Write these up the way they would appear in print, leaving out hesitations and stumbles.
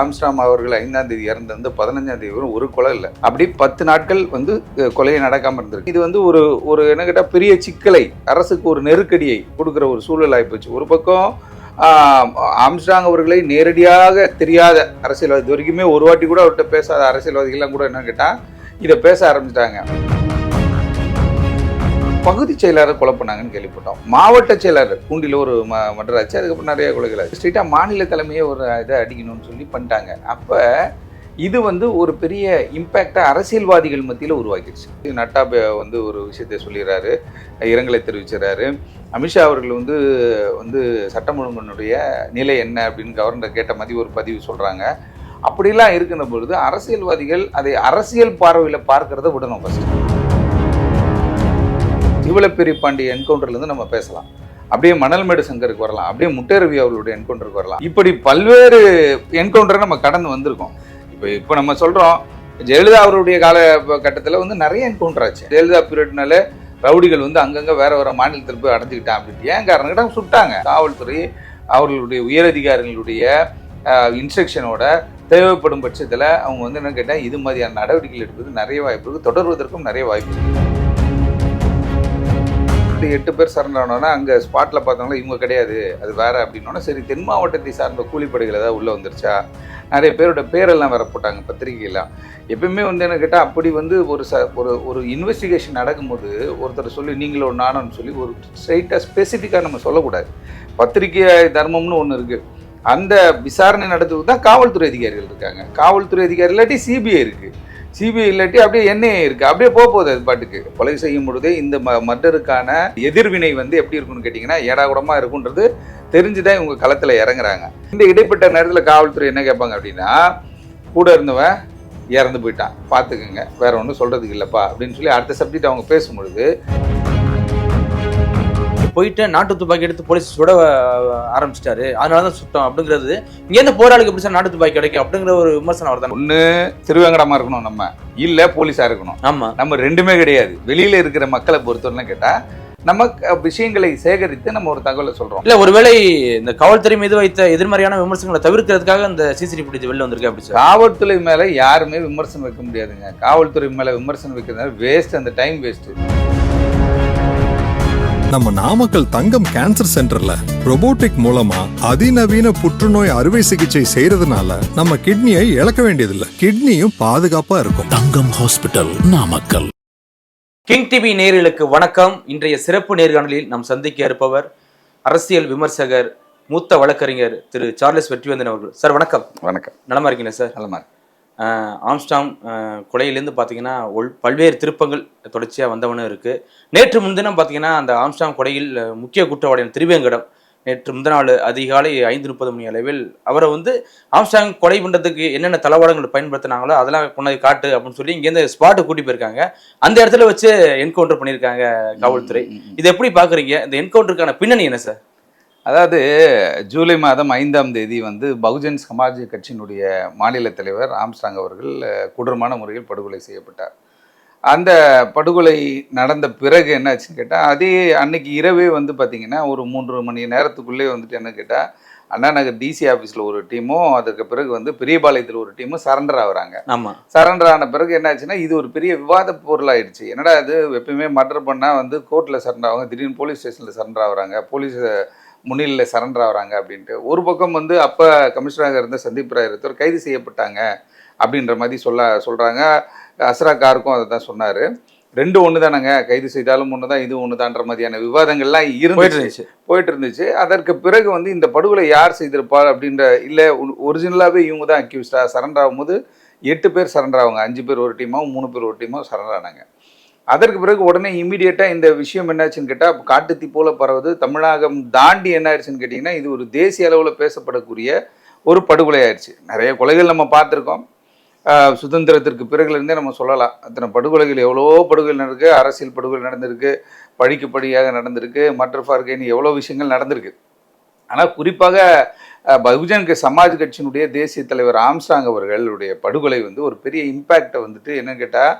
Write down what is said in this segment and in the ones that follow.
Armstrong அவர்கள் 5ஆம் தேதி இறந்து 15ஆம் தேதி வரும் ஒரு கொலை இல்லை, அப்படி 10 நாட்கள் கொலையை நடக்காம இருந்திருக்கு. இது ஒரு என்ன கேட்டா பெரிய சிக்கலை, அரசுக்கு ஒரு நெருக்கடியை கொடுக்குற ஒரு சூழல் ஆயிப்போச்சு. ஒரு பக்கம் ஆம்ஸ்ட்ராங் அவர்களை நேரடியாக தெரியாத அரசியல்வாதி, இது வரைக்குமே ஒரு வாட்டி கூட அவர்கிட்ட பேசாத அரசியல்வாதிகள்லாம் கூட என்ன கேட்டா இதை பேச ஆரம்பிச்சிட்டாங்க. பகுதி செயலாளர் கொலை பண்ணாங்கன்னு கேள்விப்பட்டோம். மாவட்ட செயலாளர் பூண்டியில் ஒரு மர்டர் ஆச்சு. அதுக்கப்புறம் நிறைய கொலைகள் ஆச்சு. ஸ்ட்ரெயிட்டாக மாநில தலைமையே ஒரு இதை அடிக்கணும்னு சொல்லி பண்ணிட்டாங்க. அப்போ இது ஒரு பெரிய இம்பேக்டாக அரசியல்வாதிகள் மத்தியில் உருவாக்கிடுச்சு. நட்டா ஒரு விஷயத்தை சொல்லிடுறாரு, இரங்கலை தெரிவிச்சுறாரு. அமித்ஷா அவர்கள் சட்டம் ஒழுங்கினுடைய நிலை என்ன அப்படின்னு கவர்னர் கேட்ட மாதிரி ஒரு பதிவு சொல்கிறாங்க. அப்படிலாம் இருக்கிற பொழுது அரசியல்வாதிகள் அதை அரசியல் பார்வையில் பார்க்கறத விடணும். ஃபஸ்ட்டு சிவலப்பெரிய பாண்டிய என்கவுண்டர்லேருந்து நம்ம பேசலாம், அப்படியே மணல்மேடு சங்கருக்கு வரலாம், அப்படியே முட்டேரவி அவர்களுடைய என்கவுண்டருக்கு வரலாம். இப்படி பல்வேறு என்கவுண்டரை நம்ம கடந்து வந்திருக்கோம். இப்போ நம்ம சொல்கிறோம், ஜெயலலிதா அவருடைய காலகட்டத்தில் நிறைய என்கவுண்டர் ஆச்சு. ஜெயலலிதா பீரியட்னால ரவுடிகள் அங்கங்கே வேற மாநிலத்தில் போய் அடைஞ்சிக்கிட்டான் அப்படின்ட்டு. ஏன் காரணம் கேட்டால் சுட்டாங்க. காவல்துறை அவர்களுடைய உயரதிகாரிகளுடைய இன்ஸ்ட்ரக்ஷனோட தேவைப்படும் பட்சத்தில் அவங்க என்ன கேட்டால் இது மாதிரியான நடவடிக்கைகள் எடுப்பது நிறைய வாய்ப்பு இருக்குது, தொடர்வதற்கும் நிறைய வாய்ப்பு இருக்குது. 8 பேர் சரண்டர் ஆனோன்னா அங்கே ஸ்பாட்டில் பார்த்தாங்களா இவங்க கிடையாது, அது வேற அப்படின்னோன்னா சரி, தென் மாவட்டத்தை சார்ந்த கூலிப்படைகள் ஏதாவது உள்ளே வந்துருச்சா, நிறைய பேரோட பேரெல்லாம் வேற போட்டாங்க பத்திரிகையெல்லாம். எப்பயுமே என்ன கேட்டால் அப்படி ஒரு இன்வெஸ்டிகேஷன் நடக்கும்போது ஒருத்தர் சொல்லி நீங்களோ நானும்னு சொல்லி ஒரு ஸ்ட்ரைட்டாக ஸ்பெசிஃபிக்காக நம்ம சொல்லக்கூடாது. பத்திரிகை தர்மம்னு ஒன்று இருக்குது. அந்த விசாரணை நடத்துவது தான் காவல்துறை அதிகாரிகள் இருக்காங்க. காவல்துறை அதிகாரி இல்லாட்டி சிபிஐ இருக்குது, சிபிஐ இல்லாட்டி அப்படியே என்ஐஏ இருக்குது. அப்படியே போகுது அது பாட்டுக்கு. கொலை செய்யும் பொழுதே இந்த மர்டருக்கான எதிர்வினை எப்படி இருக்குன்னு கேட்டிங்கன்னா ஏடாகுடமாக இருக்குன்றது தெரிஞ்சுதான் இவங்க களத்தில் இறங்குறாங்க. இந்த இடைப்பட்ட நேரத்தில் காவல்துறை என்ன கேட்பாங்க அப்படின்னா, கூட இருந்தவன் இறந்து போயிட்டான் பார்த்துக்குங்க, வேற ஒன்றும் சொல்கிறதுக்கு இல்லைப்பா அப்படின்னு சொல்லி அடுத்த சப்ஜெக்ட் அவங்க பேசும்பொழுது போயிட்டு நாட்டு துப்பாக்கி எடுத்து போலீஸ் சுட ஆரம்பிச்சிட்டாரு, அதனாலதான் சுட்டோம் அப்படிங்கிறது. இங்க என்ன போராளிக்கு எப்படி சார் நாட்டு துப்பாக்கி கிடைக்கும் அப்படிங்கிற ஒரு விமர்சனம் வருது. ஒண்ணு திருவேங்கடமா இருக்கணும், நம்ம இல்ல போலீஸா இருக்கணும். ஆமா, நம்ம ரெண்டுமே கிடையாது. வெளியில இருக்கிற மக்களை பொறுத்தவரை கேட்டா நம்ம விஷயங்களை சேகரித்து நம்ம ஒரு தகவலை சொல்றோம். இல்ல ஒருவேளை இந்த காவல்துறை மீது வைத்த எதிர்மறையான விமர்சனங்களை தவிர்க்கிறதுக்காக இந்த சிசிடிவி ஃபுட்டேஜ் வெளில வந்திருக்கு. அப்படி காவல்துறை மேல யாருமே விமர்சனம் வைக்க முடியாதுங்க. காவல்துறை மேல விமர்சனம் வைக்கிறதுனால வேஸ்ட், அந்த டைம் வேஸ்ட். நம்ம நாமக்கல் தங்கம் கேன்சர் சென்டர்ல ரோபோட்டிக் மூலமா அதிநவீன புற்றுநோய் அறுவை சிகிச்சை செய்யறதுனால நம்ம கிட்னியை இழக்க வேண்டியதில்லை, கிட்னியும் பாதுகாப்பா இருக்கும். தங்கம் ஹாஸ்பிட்டல், நாமக்கல். கிங் டிவி நேயர்களுக்கு வணக்கம். இன்றைய சிறப்பு நேர்காணலில் நாம் சந்திக்க இருப்பவர் அரசியல் விமர்சகர், மூத்த வழக்கறிஞர் திரு சார்லஸ் வெற்றிவேந்தன் அவர்கள். சார் வணக்கம். வணக்கம். நலமா இருக்கீங்களா சார்? நலமா. ஆம்ஸ்ட்ராங் கொலையிலேருந்து பார்த்தீங்கன்னா பல்வேறு திருப்பங்கள் தொடர்ச்சியாக வந்தவனும் இருக்குது. நேற்று முன்தினம் பார்த்தீங்கன்னா அந்த ஆம்ஸ்ட்ராங் கொலையில் முக்கிய குற்றவாளியான திருவேங்கடம் நேற்று முந்தினாள் அதிகாலை 5:30 மணி அளவில் அவரை ஆம்ஸ்ட்ராங் கொலை பண்ணுறதுக்கு என்னென்ன தளவாடங்கள் பயன்படுத்தினாங்களோ அதெல்லாம் கொண்டு காட்டு அப்படின்னு சொல்லி இங்கேருந்து ஸ்பாட்டை கூட்டி போயிருக்காங்க. அந்த இடத்துல வச்சு என்கவுண்டர் பண்ணியிருக்காங்க காவல்துறை. இதை எப்படி பார்க்குறீங்க? இந்த என்கவுண்டருக்கான பின்னணி என்ன சார்? அதாவது ஜூலை மாதம் 5ஆம் தேதி பகுஜன் சமாஜ் கட்சியினுடைய மாநில தலைவர் ஆம்ஸ்ட்ராங் அவர்கள் கொடூரமான முறையில் படுகொலை செய்யப்பட்டார். அந்த படுகொலை நடந்த பிறகு என்ன ஆச்சுன்னு கேட்டால், அதே அன்னைக்கு இரவே பார்த்திங்கன்னா ஒரு 3 மணி நேரத்துக்குள்ளே என்ன கேட்டால் அண்ணா நகர் டிசி ஆஃபீஸில் ஒரு டீமும் அதுக்கு பிறகு பெரியபாளையத்தில் ஒரு டீமும் சரண்டர் ஆகுறாங்க. ஆமாம், சரண்டர் ஆன பிறகு என்ன ஆச்சுன்னா இது ஒரு பெரிய விவாத பொருளாயிடுச்சு. என்னடா இது எப்பயுமே மர்டர் பண்ணால் கோர்ட்டில் சரண்டர் ஆவாங்க, திடீர்னு போலீஸ் ஸ்டேஷனில் சரண்டர் ஆகுறாங்க, போலீஸ் முன்னிலையில் சரண்டர் ஆகிறாங்க அப்படின்ட்டு. ஒரு பக்கம் அப்போ கமிஷனராக இருந்த சந்தீப் ராய் ஒருத்தர் கைது செய்யப்பட்டாங்க அப்படின்ற மாதிரி சொல்கிறாங்க. அஸ்ரா காருக்கும் அதை தான் சொன்னார். 2 ஒன்று தானங்க, கைது செய்தாலும் ஒன்று தான், இது ஒன்று தான்ற மாதிரியான விவாதங்கள்லாம் போயிட்டு இருந்துச்சு. அதற்கு பிறகு இந்த படுகொலை யார் செய்திருப்பாள் அப்படின்ற, இல்லை ஒரிஜினலாகவே இவங்க தான் அக்யூஸ்டாக. சரண்டர் ஆகும்போது 8 பேர் சரண்டர் ஆவாங்க, 5 பேர் ஒரு டீமாகவும் 3 பேர் ஒரு டீமாகவும் சரண்டர் ஆனாங்க. அதற்கு பிறகு உடனே இம்மீடியட்டாக இந்த விஷயம் என்னாச்சுன்னு கேட்டால் காட்டுத்தீ போல பரவுது. தமிழகம் தாண்டி என்ன ஆயிடுச்சுன்னு கேட்டிங்கன்னா இது ஒரு தேசிய அளவில் பேசப்படக்கூடிய ஒரு படுகொலை ஆயிடுச்சு. நிறைய கொலைகள் நம்ம பார்த்துருக்கோம். சுதந்திரத்திற்கு பிறகுலேருந்தே நம்ம சொல்லலாம். அத்தனை படுகொலைகள், எவ்வளோ படுகொலை நடந்திருக்கு, அரசியல் படுகொலை நடந்திருக்கு, பழிக்கு படியாக நடந்திருக்கு, மற்ற ஃபார்கைன்னு எவ்வளோ விஷயங்கள் நடந்திருக்கு. ஆனால் குறிப்பாக பகுஜன் சமாஜ் கட்சியினுடைய தேசிய தலைவர் ஆம்ஸ்ட்ராங் அவர்களுடைய படுகொலை ஒரு பெரிய இம்பேக்டை என்னன்னு கேட்டால்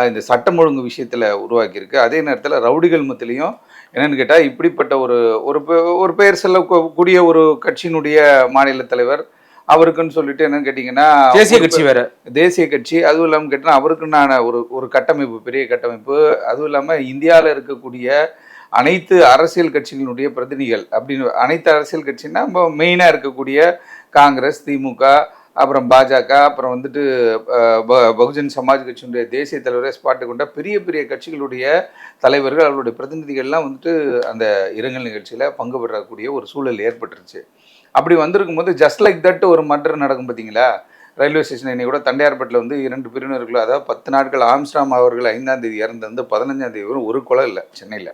இந்த சட்டம் ஒழுங்கு விஷயத்தில் உருவாக்கியிருக்கு. அதே நேரத்தில் ரவுடிகள் மத்தியிலையும் என்னென்னு கேட்டால் இப்படிப்பட்ட ஒரு பெயர் சொல்லக்கூடிய ஒரு கட்சியினுடைய மாநில தலைவர், அவருக்குன்னு சொல்லிட்டு என்னன்னு கேட்டிங்கன்னா தேசிய கட்சி வேற. தேசிய கட்சி, அதுவும் இல்லாமல் கேட்டால் அவருக்குன்னான ஒரு கட்டமைப்பு, பெரிய கட்டமைப்பு, அதுவும் இல்லாமல் இந்தியாவில் இருக்கக்கூடிய அனைத்து அரசியல் கட்சிகளுடைய பிரதிநிதிகள் அப்படின்னு, அனைத்து அரசியல் கட்சின்னா மெயினாக இருக்கக்கூடிய காங்கிரஸ், திமுக, அப்புறம் பாஜக, அப்புறம் வந்துட்டு பகுஜன் சமாஜ் கட்சியினுடைய தேசிய தலைவரை ஸ்பாட்டு கொண்ட பெரிய பெரிய கட்சிகளுடைய தலைவர்கள், அவர்களுடைய பிரதிநிதிகள்லாம் வந்துட்டு அந்த இரங்கல் நிகழ்ச்சியில் பங்கு பெறக்கூடிய ஒரு சூழல் ஏற்பட்டுருச்சு. அப்படி வந்திருக்கும் போது ஜஸ்ட் லைக் தட் ஒரு மர்டர் நடக்கும் பார்த்தீங்களா, ரயில்வே ஸ்டேஷன். இன்னைக்கு கூட தண்டையார்பேட்டில் வந்து 2 பிரிவினர்கள், அதாவது 10 நாட்கள் ஆம்ஸ்ட்ராம் அவர்கள் 5ஆம் தேதி இறந்து 15ஆம் தேதி வரும் ஒரு கொலை இல்லை சென்னையில்.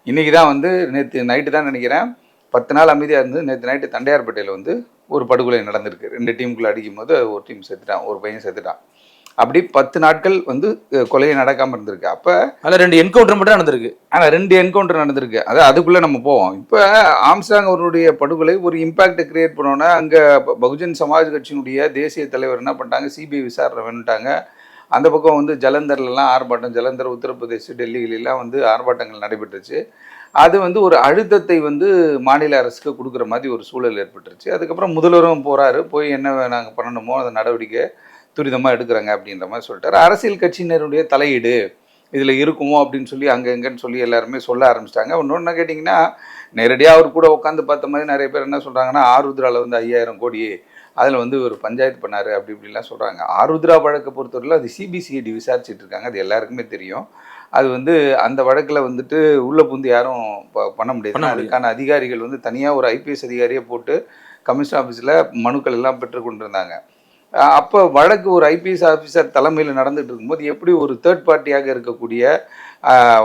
இன்றைக்கி தான் வந்து நேற்று நைட்டு தான் நினைக்கிறேன் 10 நாள் அமைதியாக இருந்து நேற்று நைட்டு தண்டையார்பேட்டையில் வந்து ஒரு படுகொலை நடந்திருக்கு. 2 டீமுக்குள்ளே அடிக்கும் போது ஒரு டீம் செத்துட்டான், ஒரு பையன் செத்துட்டான். அப்படி 10 நாட்கள் வந்து கொலையை நடக்காமல் இருந்திருக்கு. அப்போ அதில் 2 என்கவுண்டர் மட்டும் நடந்திருக்கு. ஆனால் 2 என்கவுண்டர் நடந்திருக்கு. அதுக்குள்ளே நம்ம போவோம். இப்போ ஆம்ஸ்ட்ராங் அவருடைய படுகொலை ஒரு இம்பேக்டை கிரியேட் பண்ணோன்னா, அங்கே பகுஜன் சமாஜ் கட்சியினுடைய தேசிய தலைவர் என்ன பண்ணிட்டாங்க, சிபிஐ விசாரணை வேணுட்டாங்க. அந்த பக்கம் வந்து ஜலந்தர்லாம் ஆர்ப்பாட்டம், ஜலந்தர், உத்தரப்பிரதேஷ், டெல்லிகளெல்லாம் வந்து ஆர்ப்பாட்டங்கள் நடைபெற்றுச்சு. அது வந்து ஒரு அழுத்தத்தை வந்து மாநில அரசுக்கு கொடுக்குற மாதிரி ஒரு சூழல் ஏற்பட்டுருச்சு. அதுக்கப்புறம் முதல்வரும் போகிறாரு, போய் என்ன நாங்கள் பண்ணணுமோ அந்த நடவடிக்கை துரிதமாக எடுக்கிறாங்க அப்படின்ற மாதிரி சொல்லிட்டாரு. அரசியல் கட்சியினருடைய தலையீடு இதில் இருக்குமோ அப்படின்னு சொல்லி அங்கே எங்கன்னு சொல்லி எல்லாருமே சொல்ல ஆரம்பிச்சிட்டாங்க. இன்னொன்று என்ன கேட்டிங்கன்னா, நேரடியாக அவர் கூட உட்காந்து பார்த்த மாதிரி நிறைய பேர் என்ன சொல்கிறாங்கன்னா, ஆருத்ராவில் வந்து 5000 கோடி அதில் வந்து ஒரு பஞ்சாயத்து பண்ணார் அப்படி இப்படிலாம் சொல்கிறாங்க. ஆருத்ரா வழக்கை பொறுத்தவரையில் அது சிபிசிஐடி விசாரிச்சுட்டு இருக்காங்க, அது எல்லாருக்குமே தெரியும். அது வந்து அந்த வழக்கில் வந்துட்டு உள்ள புந்து யாரும் பண்ண முடியாது. அதுக்கான அதிகாரிகள் வந்து தனியாக ஒரு ஐபிஎஸ் அதிகாரியை போட்டு கமிஷன் ஆஃபீஸில் மனுக்கள் எல்லாம் பெற்றுக்கொண்டு இருந்தாங்க. அப்போ வழக்கு ஒரு ஐபிஎஸ் ஆஃபீஸர் தலைமையில் நடந்துகிட்டு இருக்கும்போது எப்படி ஒரு தேர்ட் பார்ட்டியாக இருக்கக்கூடிய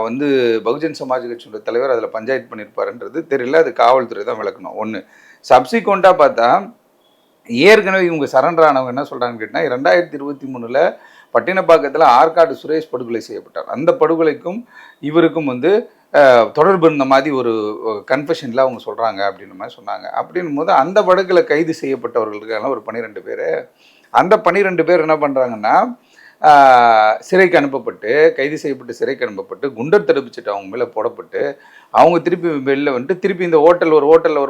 வந்து பகுஜன் சமாஜ் கட்சியோட தலைவர் அதில் பஞ்சாயத்து பண்ணியிருப்பாருன்றது தெரியல. அது காவல்துறை தான் விளக்கணும். ஒன்று சப்சிக்வெண்ட்டாக பார்த்தா ஏற்கனவே இவங்க சரண்டர் ஆனவங்க என்ன சொல்கிறாங்கன்னு கேட்டால், 2023 பட்டினப்பாக்கத்தில் ஆற்காடு சுரேஷ் படுகொலை செய்யப்பட்டார். அந்த படுகொலைக்கும் இவருக்கும் வந்து தொடர்பு இருந்த மாதிரி ஒரு கன்ஃபெஷனில் அவங்க சொல்கிறாங்க அப்படின்ற மாதிரி சொன்னாங்க. அப்படின்னும் போது அந்த வழக்கில் கைது செய்யப்பட்டவர்களுக்கான ஒரு 12 பேர், அந்த 12 பேர் என்ன பண்ணுறாங்கன்னா சிறைக்கு அனுப்பப்பட்டு, கைது செய்யப்பட்டு சிறைக்கு அனுப்பப்பட்டு, குண்டர் தடுப்பு சட்டம் அவங்க மேலே போடப்பட்டு, அவங்க திருப்பி வெளில வந்துட்டு திருப்பி இந்த ஹோட்டலில் ஒரு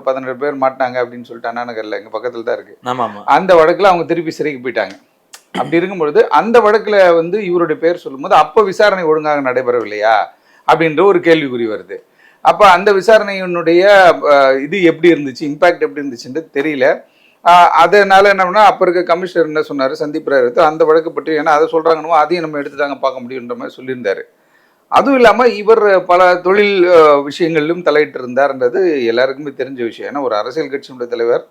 17 பேர் மாட்டினாங்க அப்படின்னு சொல்லிட்டு அண்ணா நகரில் எங்கள் பக்கத்தில் தான் இருக்குது. ஆமாம், அந்த வழக்கில் அவங்க திருப்பி சிறைக்கு போயிட்டாங்க. அப்படி இருக்கும்பொழுது அந்த வழக்கில் வந்து இவருடைய பேர் சொல்லும்போது அப்போ விசாரணை ஒழுங்காக நடைபெறவில்லையா அப்படின்ற ஒரு கேள்விக்குறி வருது. அப்போ அந்த விசாரணையினுடைய இது எப்படி இருந்துச்சு, இம்பேக்ட் எப்படி இருந்துச்சுன்றது தெரியல. அதனால என்ன பண்ணால் அப்போ இருக்க கமிஷனர் என்ன சொன்னார், சந்தீப் ராய் அந்த வழக்கு பற்றி, ஏன்னா அதை சொல்கிறாங்கன்னு அதையும் நம்ம எடுத்து தாங்க பார்க்க முடியுன்ற மாதிரி சொல்லியிருந்தார். அதுவும் இல்லாமல் இவர் பல தொழில் விஷயங்களிலும் தலையிட்டு இருந்தார்ன்றது எல்லாருக்குமே தெரிஞ்ச விஷயம். ஏன்னா ஒரு அரசியல் கட்சியினுடைய தலைவர்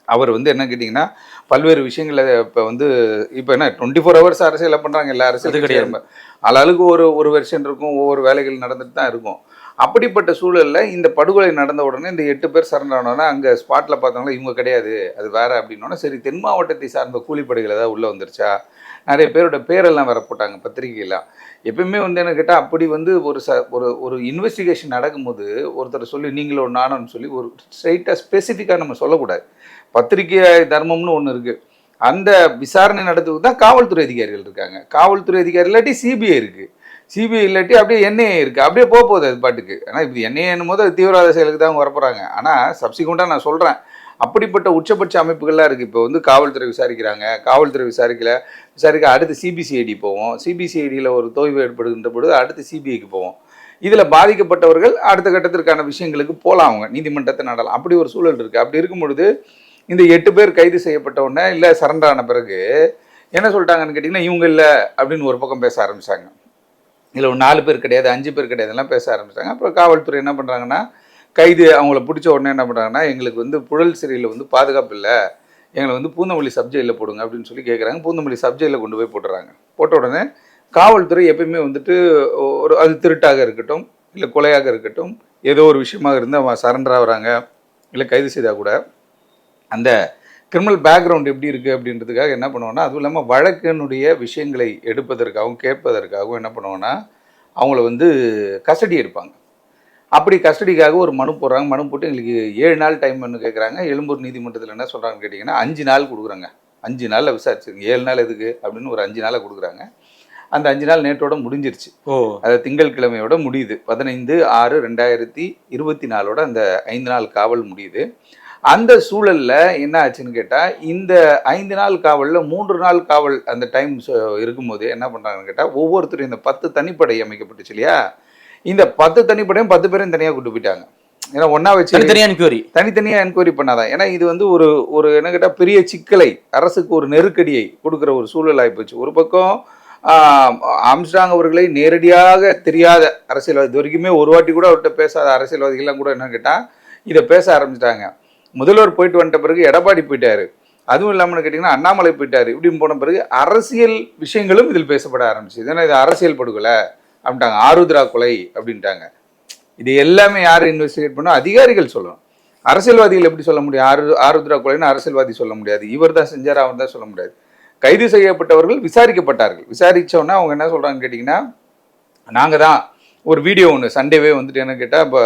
அவர் வந்து என்ன கேட்டிங்கன்னா பல்வேறு விஷயங்களை இப்போ வந்து இப்போ என்ன 24 ஹவர்ஸ் அரசியலை பண்ணுறாங்க எல்லா அரசியல் கிடையாது. ஆளாளுக்கு ஒரு வெர்ஷன் இருக்கும், ஒவ்வொரு வேலைகள் நடந்துட்டு தான் இருக்கும். அப்படிப்பட்ட சூழலில் இந்த படுகொலை நடந்த உடனே இந்த 8 பேர் சரண்டர் ஆனோன்னா அங்கே ஸ்பாட்டில் பார்த்தாங்களா இவங்க கிடையாது அது வேறு அப்படின்னோன்னா, சரி தென் மாவட்டத்தை சார்ந்த கூலிப்படைகள் ஏதாவது உள்ளே வந்துருச்சா, நிறைய பேரோட பேரெல்லாம் வேற போட்டாங்க பத்திரிகையெல்லாம். எப்பயுமே வந்து என்ன கேட்டால் அப்படி வந்து ஒரு இன்வெஸ்டிகேஷன் நடக்கும்போது ஒருத்தர் சொல்லி நீங்களும் நானும்னு சொல்லி ஒரு ஸ்ட்ரைட்டாக ஸ்பெசிஃபிக்காக நம்ம சொல்லக்கூடாது. பத்திரிகை தர்மம்னு ஒன்று இருக்குது. அந்த விசாரணை நடத்துக்கு தான் காவல்துறை அதிகாரிகள் இருக்காங்க. காவல்துறை அதிகாரி இல்லாட்டி சிபிஐ இருக்குது, சிபிஐ இல்லாட்டி அப்படியே என்ஐஏ இருக்குது. அப்படியே போகுது அது பாட்டுக்கு. ஆனால் இப்படி என்ஐஏன்னும் போது அது தீவிரவாத செயலுக்கு தான் வரப்போகிறாங்க. ஆனால் சப்சிக்வெண்ட்டாக நான் சொல்கிறேன், அப்படிப்பட்ட உச்சபட்ச அமைப்புகள்லாம் இருக்குது. இப்போ வந்து காவல்துறை விசாரிக்கிறாங்க, காவல்துறை விசாரிக்க அடுத்து சிபிசிஐடி போவோம், சிபிசிஐடியில் ஒரு தொய்வு ஏற்படுகின்ற பொழுது அடுத்து சிபிஐக்கு போவோம். இதில் பாதிக்கப்பட்டவர்கள் அடுத்த கட்டத்திற்கான விஷயங்களுக்கு போகலாம், அவங்க நீதிமன்றத்தை நடலாம். அப்படி ஒரு சூழல் இருக்குது. அப்படி இருக்கும் பொழுது இந்த 8 பேர் கைது செய்யப்பட்ட உடனே இல்லை சரண்டர் ஆன பிறகு என்ன சொல்லிட்டாங்கன்னு கேட்டிங்கன்னா, இவங்க இல்லை அப்படின்னு ஒரு பக்கம் பேச ஆரம்பித்தாங்க. இதில் ஒரு 4 பேர் கிடையாது, 5 பேர் கிடையாதுலாம் பேச ஆரம்பித்தாங்க. அப்புறம் காவல்துறை என்ன பண்ணுறாங்கன்னா, கைது அவங்கள பிடிச்ச உடனே என்ன பண்ணுறாங்கன்னா, எங்களுக்கு வந்து புழல் சிறையில் வந்து பாதுகாப்பு இல்லை, எங்களை வந்து பூந்தமல்லி சப்ஜெக்டில் போடுங்க அப்படின்னு சொல்லி கேட்குறாங்க. பூந்தமல்லி சப்ஜெக்டில் கொண்டு போய் போட்டுறாங்க. போட்ட உடனே காவல்துறை எப்பயுமே வந்துட்டு ஒரு அது திருட்டாக இருக்கட்டும், இல்லை கொலையாக இருக்கட்டும், ஏதோ ஒரு விஷயமாக இருந்து அவன் சரண்டர் ஆகுறாங்க இல்லை கைது செய்தால் கூட அந்த கிரிமினல் பேக்ரவுண்ட் எப்படி இருக்குது அப்படின்றதுக்காக என்ன பண்ணுவோன்னா, அதுவும் இல்லாமல் வழக்கினுடைய விஷயங்களை எடுப்பதற்காகவும் கேட்பதற்காகவும் என்ன பண்ணுவோன்னா அவங்கள வந்து கஸ்டடி எடுப்பாங்க. அப்படி கஸ்டடிக்காக ஒரு மனு போடுறாங்க. மனு போட்டு எங்களுக்கு 7 நாள் டைம் பண்ணு கேட்குறாங்க. எழும்பூர் நீதிமன்றத்தில் என்ன சொல்கிறாங்கன்னு கேட்டிங்கன்னா 5 நாள் கொடுக்குறாங்க. 5 நாளில் விசாரிச்சுருங்க, 7 நாள் எதுக்கு அப்படின்னு ஒரு 5 நாளை கொடுக்குறாங்க. அந்த 5 நாள் நேற்றோட முடிஞ்சிருச்சு. அது திங்கட்கிழமையோட முடியுது. 15/6/2024 அந்த 5 நாள் காவல் முடியுது. அந்த சூழல்ல என்ன ஆச்சுன்னு கேட்டா இந்த 5 நாள் காவல்ல 3 நாள் காவல் அந்த டைம் இருக்கும்போது என்ன பண்றாங்கன்னு கேட்டா ஒவ்வொருத்தரும் இந்த 10 தனிப்படை அமைக்கப்பட்டுச்சு இல்லையா, இந்த 10 தனிப்படையும் 10 பேரையும் தனியா கூட்டு போயிட்டாங்க. ஏன்னா ஒன்னா வச்சு தனித்தனியா என்கொயரி பண்ணாதான். ஏன்னா இது வந்து ஒரு ஒரு என்ன கேட்டா பெரிய சிக்கலை, அரசுக்கு ஒரு நெருக்கடியை கொடுக்குற ஒரு சூழல் ஆயிப்போச்சு. ஒரு பக்கம் ஆம்ஸ்ட்ராங் அவர்களை நேரடியாக தெரியாத அரசியல்வாதி, இது வரைக்குமே ஒரு வாட்டி கூட அவர்கிட்ட பேசாத அரசியல்வாதிகள்லாம் கூட என்ன கேட்டா இதை பேச ஆரம்பிச்சிட்டாங்க. முதல்வர் போயிட்டு வந்துட்ட பிறகு எடப்பாடி போயிட்டாரு, அதுவும் இல்லாமல் கேட்டிங்கன்னா அண்ணாமலை போயிட்டாரு. இப்படி போன பிறகு அரசியல் விஷயங்களும் இதில் பேசப்பட ஆரம்பிச்சு. ஏன்னா இது அரசியல் படுகொலை அப்படின்ட்டாங்க, ஆருத்ரா கொலை அப்படின்ட்டாங்க. இது எல்லாமே யார் இன்வெஸ்டிகேட் பண்ணோம்? அதிகாரிகள் சொல்லணும். அரசியல்வாதிகள் எப்படி சொல்ல முடியும்? ஆருத்ரா கொலைன்னு அரசியல்வாதி சொல்ல முடியாது, இவர் தான் செஞ்சார் அவர் தான் சொல்ல முடியாது. கைது செய்யப்பட்டவர்கள் விசாரிக்கப்பட்டார்கள். விசாரிச்சோன்னா அவங்க என்ன சொல்றாங்கன்னு கேட்டிங்கன்னா, நாங்கள் தான் ஒரு வீடியோ ஒன்று சண்டேவே வந்துட்டு என்ன கேட்டால், இப்போ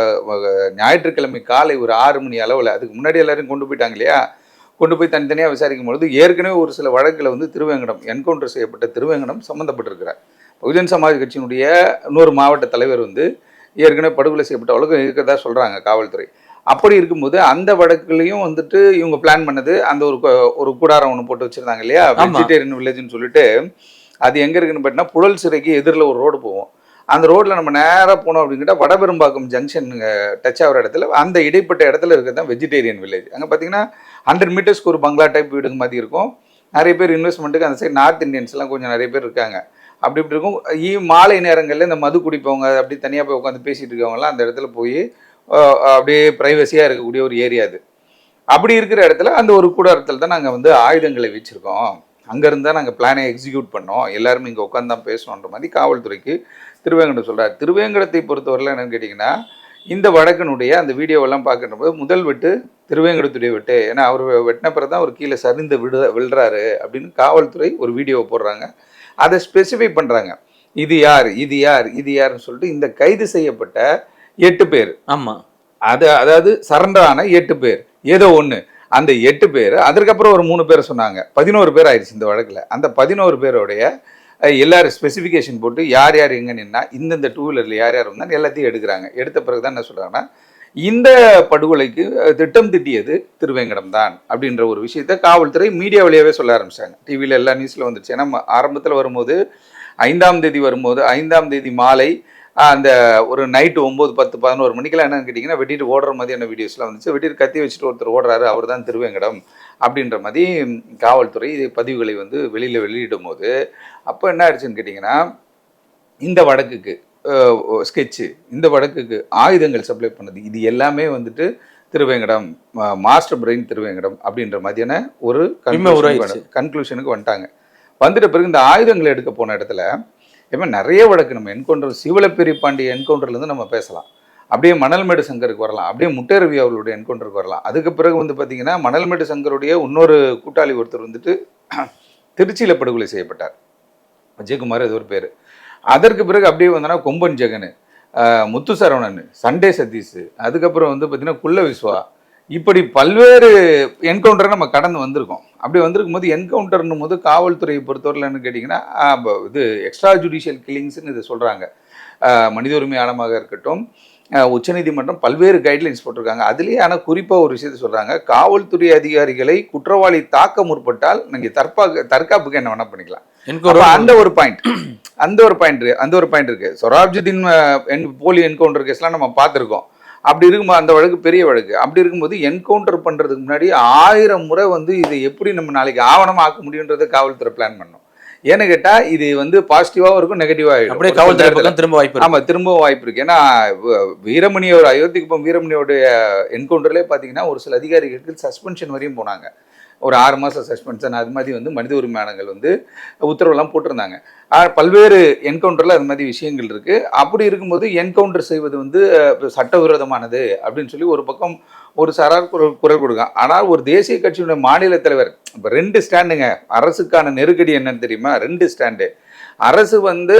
ஞாயிற்றுக்கிழமை காலை ஒரு 6 மணி அளவில், அதுக்கு முன்னாடி எல்லாரும் கொண்டு போயிட்டாங்க இல்லையா, கொண்டு போய் தனித்தனியாக விசாரிக்கும் பொழுது ஏற்கனவே ஒரு சில வழக்கில் வந்து திருவேங்கடம் என்கவுண்டர் செய்யப்பட்ட திருவேங்கடம் சம்மந்தப்பட்டிருக்கிறார். பகுஜன் சமாஜ் கட்சியினுடைய இன்னொரு மாவட்ட தலைவர் வந்து ஏற்கனவே படுகொலை செய்யப்பட்ட வழக்கு இருக்கிறதா சொல்கிறாங்க காவல்துறை. அப்படி இருக்கும்போது அந்த வழக்குலையும் வந்துட்டு இவங்க பிளான் பண்ணது அந்த ஒரு கூடாரம் ஒன்று போட்டு வச்சுருந்தாங்க இல்லையா, வெஜிடேரியன் வில்லேஜ்னு சொல்லிட்டு. அது எங்கே இருக்குன்னு பார்த்தீங்கன்னா புழல் சிறைக்கு எதிரில் ஒரு ரோடு போவோம். அந்த ரோட்டில் நம்ம நேராக போனோம் அப்படின்னுக்கிட்ட வடபெரும்பாக்கம் ஜங்ஷன் டச் ஆகிற இடத்துல அந்த இடைப்பட்ட இடத்துல இருக்கிறது தான் வெஜிடேரியன் வில்லேஜ். அங்கே பார்த்தீங்கன்னா 100 மீட்டர்ஸ்க்கு ஒரு பங்களா டைப் வீடுங்க மாதிரி இருக்கும். நிறைய பேர் இன்வெஸ்ட்மெண்ட்டுக்கு அந்த சைடு நார்த் இந்தியன்ஸ்லாம் கொஞ்சம் நிறைய பேர் இருக்காங்க. அப்படி இப்படி இருக்கும். மாலை நேரங்களில் இந்த மது குடிப்பவங்க அப்படி தனியாக போய் உட்காந்து பேசிகிட்டு இருக்கவங்கலாம் அந்த இடத்துல போய் அப்படியே ப்ரைவசியாக இருக்கக்கூடிய ஒரு ஏரியா அது. அப்படி இருக்கிற இடத்துல அந்த ஒரு கூடாரத்தில் தான் நாங்கள் வந்து ஆயுதங்களை வச்சுருக்கோம். அங்கேருந்து தான் நாங்கள் பிளானை எக்ஸிக்யூட் பண்ணோம், எல்லாருமே இங்கே உட்காந்து தான் பேசணுன்ற மாதிரி காவல்துறைக்கு திருவேங்கடம் சொல்கிறார். திருவேங்கடத்தை பொறுத்தவரையில் என்னென்னு கேட்டிங்கன்னா, இந்த வழக்கினுடைய அந்த வீடியோவெல்லாம் பார்க்கின்ற போது முதல் வெட்டு திருவேங்கடத்துடைய வெட்டு. ஏன்னா அவர் வெட்டின பிறகு தான் அவர் கீழே சரிந்து விழுறாரு அப்படின்னு காவல்துறை ஒரு வீடியோவை போடுறாங்க. அதை ஸ்பெசிஃபை பண்ணுறாங்க, இது யார் இது யார் இது யாருன்னு சொல்லிட்டு. இந்த கைது செய்யப்பட்ட 8 பேர், ஆமாம், அதாவது சரண்டர் ஆன 8 பேர் ஏதோ ஒன்று, அந்த 8 பேர் அதற்கப்புறம் ஒரு 3 பேரை சொன்னாங்க, 11 பேர் ஆயிடுச்சு இந்த வழக்கில். அந்த 11 பேருடைய எல்லாரும் ஸ்பெசிஃபிகேஷன் போட்டு யார் யார் எங்கே நின்னா இந்தந்த 2 வீலரில் யார் யார் வந்தால் எல்லாத்தையும் எடுக்கிறாங்க. எடுத்த பிறகு தான் என்ன சொல்கிறாங்கன்னா, இந்த படுகொலைக்கு திட்டம் திட்டியது திருவேங்கடம் தான் அப்படின்ற ஒரு விஷயத்த காவல்துறை மீடியா வழியாகவே சொல்ல ஆரம்பிச்சாங்க. டிவியில் எல்லா நியூஸில் வந்துச்சு. ஏன்னா ஆரம்பத்தில் வரும்போது 5ஆம் தேதி வரும்போது 5ஆம் தேதி மாலை அந்த ஒரு நைட்டு 9, 10, 11 மணிக்கெல்லாம் என்னன்னு கேட்டிங்கன்னா வெட்டிட்டு ஓடுற மாதிரியான வீடியோஸ்லாம் வந்துச்சு. வெட்டிட்டு கத்தி வச்சுட்டு ஒருத்தர் ஓடுறாரு, அவர் தான் திருவேங்கடம் அப்படின்ற மாதிரி காவல்துறை பதிவுகளை வந்து வெளியிடும் போது அப்போ என்ன ஆயிடுச்சுன்னு கேட்டிங்கன்னா, இந்த வழக்குக்கு ஸ்கெட்சு, இந்த வழக்குக்கு ஆயுதங்கள் சப்ளை பண்ணது, இது எல்லாமே வந்துட்டு திருவேங்கடம், மாஸ்டர் பிரெயின் திருவேங்கடம் அப்படின்ற மாதிரியான ஒரு கன்க்ளூஷனுக்கு வந்துட்டாங்க. வந்துட்ட பிறகு இந்த ஆயுதங்களை எடுக்க போன இடத்துல நிறைய வழக்கு நம்ம என்கவுண்டர், சிவலப்பெரிய பாண்டிய என்கவுண்டர்லேருந்து நம்ம பேசலாம், அப்படியே மணல்மேடு சங்கருக்கு வரலாம், அப்படியே முட்டேரவி அவர்களுடைய என்கவுண்டருக்கு வரலாம். அதுக்கு பிறகு வந்து பார்த்திங்கன்னா மணல்மேடு சங்கருடைய இன்னொரு கூட்டாளி ஒருத்தர் வந்துட்டு திருச்சியில் படுகொலை செய்யப்பட்டார், விஜயகுமார் அது ஒரு பேர். அதற்கு பிறகு அப்படியே வந்தோன்னா கொம்பன் ஜெகன், முத்து சரவணன், சண்டே சதீஷ், அதுக்கப்புறம் வந்து பார்த்திங்கன்னா குள்ள விஸ்வா, இப்படி பல்வேறு என்கவுண்டரை நம்ம கடந்து வந்திருக்கோம். அப்படி வந்திருக்கும் போது என்கவுண்டர்னும் போது காவல்துறையை பொறுத்தவரையில்னு கேட்டிங்கன்னா இது எக்ஸ்ட்ரா ஜுடிஷியல் கில்லிங்ஸ்ன்னு இதை சொல்கிறாங்க. மனித உரிமை ஆணையமாக இருக்கட்டும், உச்சநீதிமன்றம் பல்வேறு கைட்லைன்ஸ் போட்டிருக்காங்க. அதுலேயே ஆனால் குறிப்பாக ஒரு விஷயத்தை சொல்கிறாங்க, காவல்துறை அதிகாரிகளை குற்றவாளி தாக்க முற்பட்டால் நீங்கள் தற்காப்புக்கு என்ன வேணால் பண்ணிக்கலாம். அந்த ஒரு பாயிண்ட் இருக்கு. சொராப்ஜுதீன் போலி என்கவுண்டர் கேஸ்லாம் நம்ம பார்த்துருக்கோம். அப்படி இருக்கும்போது அந்த வழக்கு பெரிய வழக்கு. அப்படி இருக்கும்போது என்கவுண்டர் பண்ணுறதுக்கு முன்னாடி 1000 முறை வந்து இதை எப்படி நம்ம நாளைக்கு ஆவணமாக ஆக்க முடியுன்றதை காவல்துறை பிளான் பண்ணோம். ஏன்னு கேட்டால் இது வந்து பாசிட்டிவாகவும் இருக்கும், நெகட்டிவாக இருக்கும். அப்படியே காவல்துறை திரும்ப வாய்ப்பு. ஆமாம், திரும்பவும் வாய்ப்பு இருக்குது. ஏன்னா வீரமணியோட அயோத்திக்கு இப்போ வீரமணியோடைய என்கவுண்டர்லேயே பார்த்தீங்கன்னா ஒரு சில அதிகாரிகளுக்கு சஸ்பென்ஷன் வரையும் போனாங்க. ஒரு 6 மாதம் சஸ்பென்ஷன், அது மாதிரி வந்து மனித உரிமை ஆணையங்கள் வந்து உத்தரவெல்லாம் போட்டிருந்தாங்க. பல்வேறு என்கவுண்டரில் அது மாதிரி விஷயங்கள் இருக்குது. அப்படி இருக்கும்போது என்கவுண்டர் செய்வது வந்து சட்டவிரோதமானது அப்படின்னு சொல்லி ஒரு பக்கம் ஒரு சாரார் குரல் கொடுங்க. ஆனால் ஒரு தேசிய கட்சியுடைய மாநில தலைவர் இப்போ 2 ஸ்டாண்டுங்க. அரசுக்கான நெருக்கடி என்னன்னு தெரியுமா? 2 ஸ்டாண்டு. அரசு வந்து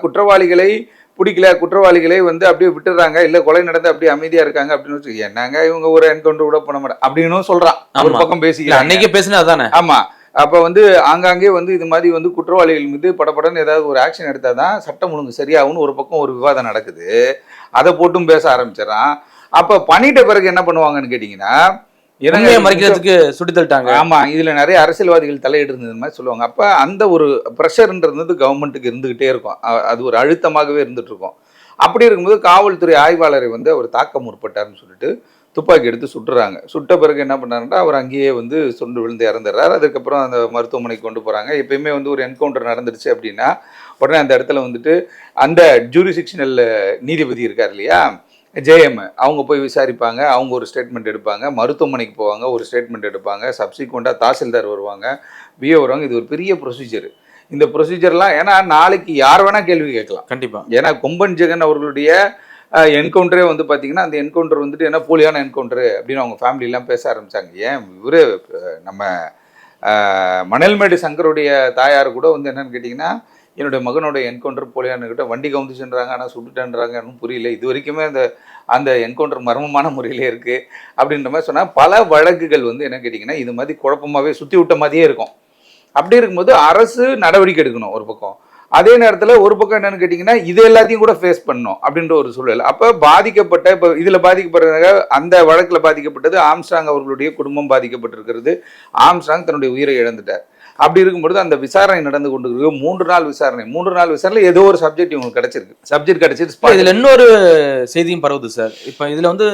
குற்றவாளிகளை பிடிக்கல, குற்றவாளிகளை வந்து அப்படியே விட்டுறாங்க, இல்லை கொலை நடந்து அப்படியே அமைதியாக இருக்காங்க அப்படின்னு வச்சு என்னங்க இவங்க ஒரு என்கவுண்டர் கூட பண்ண மாட்டேன் அப்படின்னு சொல்கிறான். ஒரு பக்கம் பேசிக்கலாம், அன்னைக்கே பேசினா தானே. ஆமாம், அப்போ வந்து ஆங்காங்கே வந்து இது மாதிரி வந்து குற்றவாளிகள் மீது படப்படன்னு ஏதாவது ஒரு ஆக்ஷன் எடுத்தால் தான் சட்டம் ஒழுங்கு சரியாகும்னு ஒரு பக்கம் ஒரு விவாதம் நடக்குது. அதை போட்டும் பேச ஆரம்பிச்சிடறான். அப்போ பண்ணிட்ட பிறகு என்ன பண்ணுவாங்கன்னு கேட்டிங்கன்னா, உண்மையை மறைக்கிறதுக்கு சுட்டு தள்ளிட்டாங்க. ஆமா, இதுல நிறைய அரசியல்வாதிகள் தலையிட்டு இருந்தது மாதிரி சொல்லுவாங்க. அப்ப அந்த ஒரு ப்ரெஷர்ன்றது கவர்மெண்ட்டுக்கு இருந்துகிட்டே இருக்கும். அது ஒரு அழுத்தமாகவே இருந்துட்டு இருக்கும். அப்படி இருக்கும்போது காவல்துறை ஆய்வாளரை வந்து அவர் தாக்க முற்பட்டார்னு சொல்லிட்டு துப்பாக்கி எடுத்து சுட்டுறாங்க. சுட்ட பிறகு என்ன பண்ணாருன்னா அவர் அங்கேயே வந்து சுண்டு விழுந்து இறந்துடுறாரு. அதுக்கப்புறம் அந்த மருத்துவமனைக்கு கொண்டு போறாங்க. எப்பயுமே வந்து ஒரு என்கவுண்டர் நடந்துருச்சு அப்படின்னா உடனே அந்த இடத்துல வந்துட்டு அந்த ஜூரிசிக்ஷனல் நீதிபதி இருக்கார் இல்லையா, ஜேஎம், அவங்க போய் விசாரிப்பாங்க. அவங்க ஒரு ஸ்டேட்மெண்ட் எடுப்பாங்க. மருத்துவமனைக்கு போவாங்க, ஒரு ஸ்டேட்மெண்ட் எடுப்பாங்க. சப்சிக்வெண்ட்டாக தாசில்தார் வருவாங்க, விஏ வருவாங்க. இது ஒரு பெரிய ப்ரொசீஜர். இந்த ப்ரொசீஜர்லாம் ஏன்னா நாளைக்கு யார் வேணா கேள்வி கேட்கலாம். கண்டிப்பா. ஏன்னா கொம்பன் ஜெகன் அவர்களுடைய என்கவுண்டரே வந்து பார்த்தீங்கன்னா அந்த என்கவுண்டர் வந்துட்டு என்ன போலியான என்கவுண்டரு அப்படின்னு அவங்க ஃபேமிலிலாம் பேச ஆரம்பித்தாங்க. ஏன் இவர் நம்ம மணல்மேடு சங்கருடைய தாயார் கூட வந்து என்னன்னு கேட்டிங்கன்னா என்னுடைய மகனோட என்கவுண்டர் போலியானுக்கிட்ட வண்டி கவுந்துச்சுன்றாங்க, ஆனால் சுட்டுட்டேன்றாங்க, இன்னும் புரியல, இது வரைக்குமே அந்த என்கவுண்டர் மர்மமான முறையிலே இருக்குது அப்படின்ற மாதிரி சொன்னால் பல வழக்குகள் வந்து என்ன கேட்டிங்கன்னா இது மாதிரி குழப்பமாகவே சுற்றி விட்ட மாதிரியே இருக்கும். அப்படி இருக்கும்போது அரசு நடவடிக்கை எடுக்கணும் ஒரு பக்கம், அதே நேரத்தில் ஒரு பக்கம் என்னன்னு கேட்டிங்கன்னா இது எல்லாத்தையும் கூட ஃபேஸ் பண்ணணும் அப்படின்ற ஒரு சூழல். அப்போ பாதிக்கப்பட்ட இப்போ இதில் பாதிக்கப்படுறதாக அந்த வழக்கில் பாதிக்கப்பட்டது ஆம்ஸ்ட்ராங் அவர்களுடைய குடும்பம் பாதிக்கப்பட்டிருக்கிறது. ஆம்ஸ்ட்ராங் தன்னுடைய உயிரை இழந்துட்டார். அப்படி இருக்கும்பொழுது அந்த விசாரணை நடந்து கொண்டு இருக்கு. 3 நாள் விசாரணை ஏதோ ஒரு சப்ஜெக்ட் இவங்களுக்கு கிடைச்சிருக்கு. சப்ஜெக்ட் கிடைச்சிட்டு இதுல இன்னொரு செய்தியும் பரவுது சார். இப்ப இதுல வந்து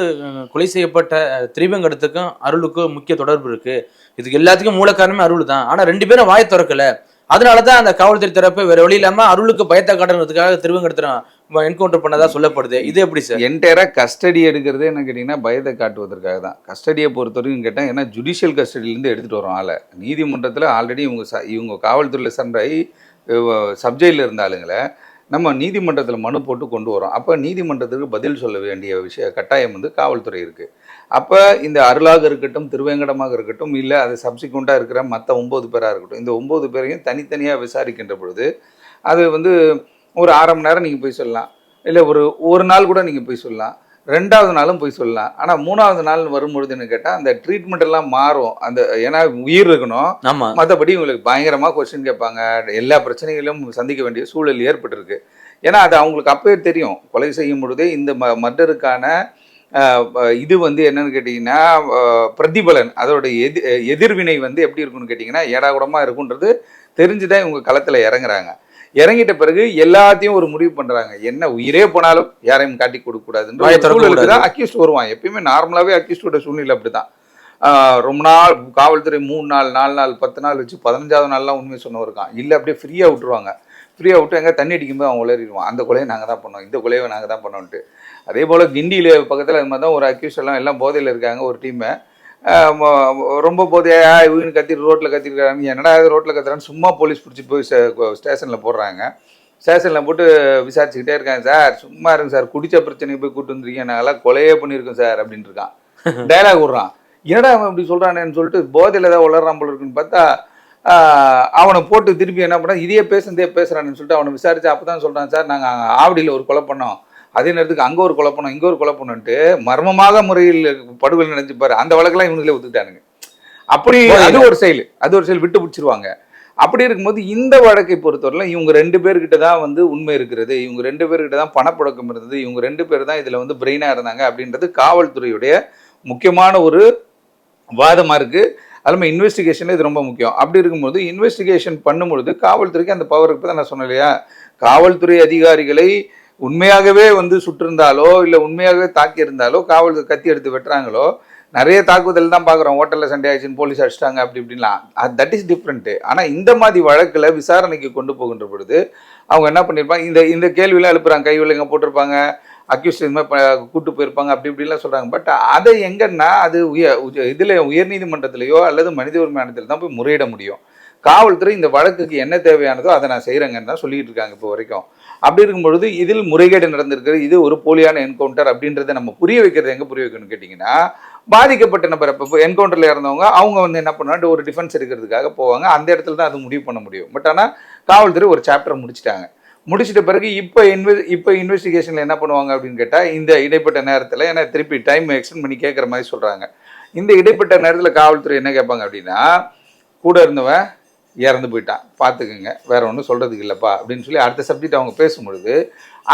கொலை செய்யப்பட்ட திரிவேங்கடத்துக்கும் அருளுக்கும் முக்கிய தொடர்பு இருக்கு. இதுக்கு எல்லாத்துக்கும் மூல காரணமே அருள் தான். ஆனா 2 பேரும் வாயை திறக்கல. அதனாலதான் அந்த காவல்துறை தரப்பு வேற வழி இல்லாம அருளுக்கு பயத்தை காட்டுறதுக்காக திருவேங்கடத்தை என்கவுண்டர் பண்ணதா சொல்லப்படுது. இது எப்படி சார்? என்டையரா கஸ்டடி எடுக்கிறது என்ன கேட்டீங்கன்னா பயத்தை காட்டுவதற்காக தான். கஸ்டடியை பொறுத்தவரைக்கும் கேட்டால் ஏன்னா ஜுடிஷியல் கஸ்டடியிலேருந்து எடுத்துகிட்டு வரோம் ஆளை. நீதிமன்றத்தில் ஆல்ரெடி இவங்க காவல்துறையில் சண்டாகி சப்ஜெக்டில் இருந்த ஆளுங்களை நம்ம நீதிமன்றத்தில் மனு போட்டு கொண்டு வரோம். அப்போ நீதிமன்றத்துக்கு பதில் சொல்ல வேண்டிய கட்டாயம் வந்து காவல்துறை இருக்குது. அப்போ இந்த அருளாக இருக்கட்டும், திருவேங்கடமாக இருக்கட்டும், இல்லை அது சப்சிக்வெண்ட்டாக இருக்கிற மற்ற 9 பேராக இருக்கட்டும், இந்த 9 பேரையும் தனித்தனியாக விசாரிக்கின்ற பொழுது அது வந்து ஒரு 1/2 மணி நேரம் நீங்கள் போய் சொல்லலாம், இல்லை ஒரு நாள் கூட நீங்கள் போய் சொல்லலாம், 2வது நாளும் போய் சொல்லலாம். ஆனால் 3வது நாள் வரும்பொழுதுன்னு கேட்டால் அந்த ட்ரீட்மெண்ட் எல்லாம் மாறும். அந்த ஏன்னா உயிர் இருக்கணும், மற்றபடி உங்களுக்கு பயங்கரமாக கொஸ்டின் கேட்பாங்க. எல்லா பிரச்சனைகளும் சந்திக்க வேண்டிய சூழல் ஏற்பட்டிருக்கு. ஏன்னா அது அவங்களுக்கு அப்பவே தெரியும். கொலை செய்யும் பொழுதே இந்த மர்டருக்கான இது வந்து என்னன்னு கேட்டிங்கன்னா பிரதிபலன், அதோட எதிர்வினை வந்து எப்படி இருக்குன்னு கேட்டிங்கன்னா ஏடாகுடமாக இருக்குன்றது தெரிஞ்சுதான் இவங்க களத்தில் இறங்குறாங்க. இறங்கிட்ட பிறகு எல்லாத்தையும் ஒரு முடிவு பண்றாங்க. என்ன உயிரே போனாலும் யாரையும் காட்டி கொடுக்க கூடாதுன்னு தான் அக்யூஸ்ட் வருவான். எப்பயுமே நார்மலாவே அக்யூஸ்டோட சூழ்நிலை அப்படிதான். ரொம்ப நாள் காவல்துறை 3 நாள் 4 நாள் 10 நாள் வச்சு 15வது நாள்லாம் உண்மை சொன்ன இருக்கான். இல்லை அப்படியே ஃப்ரீயா விட்டுருவாங்க. ஃப்ரீயா விட்டு எங்க தண்ணி அடிக்கும்போது அவன் உளறிடுவான். அந்த கொலையை நாங்கள் தான் பண்ணோம், இந்த கொலையை நாங்கள் தான் பண்ணோன்ட்டு. அதே போல கிண்டியில பக்கத்தில் அது மாதிரி தான் ஒரு அக்யூஸ்ட் எல்லாம் போதையில் இருக்காங்க. ஒரு டீமை ரொம்ப போதையா இவங்க ரோட்டில் கத்திருக்காங்க. என்னடா ரோட்டில் கத்துறான்னு சும்மா போலீஸ் பிடிச்சி போய் ஸ்டேஷனில் போடுறாங்க. ஸ்டேஷனில் போட்டு விசாரிச்சுக்கிட்டே இருக்காங்க. சார் சும்மா இருங்க சார், குடிச்ச பிரச்சனையை போய் கூட்டு வந்துருக்கீங்க, நாங்களாம் கொலையே பண்ணியிருக்கோம் சார் அப்படின்ட்டு இருக்கான். டைலாக் விடுறான். என்னடா அவன் இப்படி சொல்கிறானேன்னு சொல்லிட்டு போதையில் ஏதாவது வளர்றான் போல இருக்குன்னு பார்த்தா அவனை போட்டு திருப்பி என்ன பண்ணா இதையே பேசுகிறான்னு சொல்லிட்டு அவனை விசாரிச்சு அப்போ தான் சொல்கிறான், சார் நாங்கள் ஆவடியில் ஒரு கொலை பண்ணோம், அதே நேரத்துக்கு அங்கே ஒரு கொலை பண்ணோம், இங்கே ஒரு கொலை பண்ணோன்ட்டு மர்மமாக முறையில் படுகொலை நினைச்சுப்பாரு. அந்த வழக்கெல்லாம் இவங்களே ஒத்துக்கிட்டானுங்க. அப்படி அது ஒரு செயல் விட்டு பிடிச்சிருவாங்க. அப்படி இருக்கும்போது இந்த வழக்கை பொறுத்தவரையிலும் இவங்க 2 பேர்கிட்ட தான் வந்து உண்மை இருக்கிறது, இவங்க 2 பேர்கிட்ட தான் பணப்புழக்கம் இருந்தது, இவங்க 2 பேர் தான் இதில் வந்து பிரெயினாக இருந்தாங்க அப்படின்றது காவல்துறையுடைய முக்கியமான ஒரு வாதமாக இருக்குது. அதுமாதிரி இன்வெஸ்டிகேஷன் இது ரொம்ப முக்கியம். அப்படி இருக்கும்போது இன்வெஸ்டிகேஷன் பண்ணும்பொழுது காவல்துறைக்கு அந்த பவர் இப்போ தான் நான் சொன்னேன் இல்லையா, காவல்துறை அதிகாரிகளை உண்மையாகவே வந்து சுட்டிருந்தாலோ இல்லை உண்மையாகவே தாக்கி இருந்தாலோ காவல் கத்தி எடுத்து வெட்டுறாங்களோ, நிறைய தாக்குதல் தான் பார்க்குறோம். ஹோட்டலில் சண்டே ஆயிடுச்சுன்னு போலீஸ் அடிச்சிட்டாங்க அப்படி இப்படின்லாம், தட் இஸ் டிஃப்ரெண்ட்டு. ஆனால் இந்த மாதிரி வழக்கில் விசாரணைக்கு கொண்டு போகின்ற பொழுது அவங்க என்ன பண்ணியிருப்பாங்க, இந்த கேள்வியெல்லாம் எழுப்புறாங்க, கை விலங்க போட்டிருப்பாங்க, அக்யூஸ்ட் இது மாதிரி கூட்டு போயிருப்பாங்க அப்படி இப்படிலாம் சொல்கிறாங்க. பட் அதை எங்கன்னா அது இதில் உயர்நீதிமன்றத்திலேயோ அல்லது மனித உரிமை ஆணையத்தில் தான் போய் முறையிட முடியும். காவல்துறை இந்த வழக்குக்கு என்ன தேவையானதோ அதை நான் செய்கிறேங்கன்னு தான் சொல்லிட்டு இருக்காங்க இப்போ வரைக்கும். அப்படி இருக்கும்பொழுது இதில் முறைகேடு நடந்திருக்கிறது, இது ஒரு போலியான என்கவுண்டர் அப்படின்றத நம்ம புரிய வைக்கிறது எங்கே புரிய வைக்கணும்னு கேட்டிங்கன்னா, பாதிக்கப்பட்ட நபர் இப்போ என்கவுண்டரில் இருந்தவங்க அவங்க வந்து என்ன பண்ணுவாங்க, ஒரு டிஃபென்ஸ் எடுக்கிறதுக்காக போவாங்க. அந்த இடத்துல தான் அது முடிவு பண்ண முடியும். பட் ஆனால் காவல்துறை ஒரு சாப்டர் முடிச்சிட்ட பிறகு இப்போ இன்வெஸ்டிகேஷனில் என்ன பண்ணுவாங்க அப்படின்னு கேட்டால், இந்த இடைப்பட்ட நேரத்தில் ஏன்னா திருப்பி டைம் எக்ஸ்டெண்ட் பண்ணி கேட்குற மாதிரி சொல்கிறாங்க. இந்த இடைப்பட்ட நேரத்தில் காவல்துறை என்ன கேட்பாங்க அப்படின்னா, கூட இருந்தவன் இறந்து போயிட்டான் பார்த்துக்குங்க, வேற ஒன்றும் சொல்றதுக்கு இல்லைப்பா அப்படின்னு சொல்லி அடுத்த சப்ஜெக்ட் அவங்க பேசும்பொழுது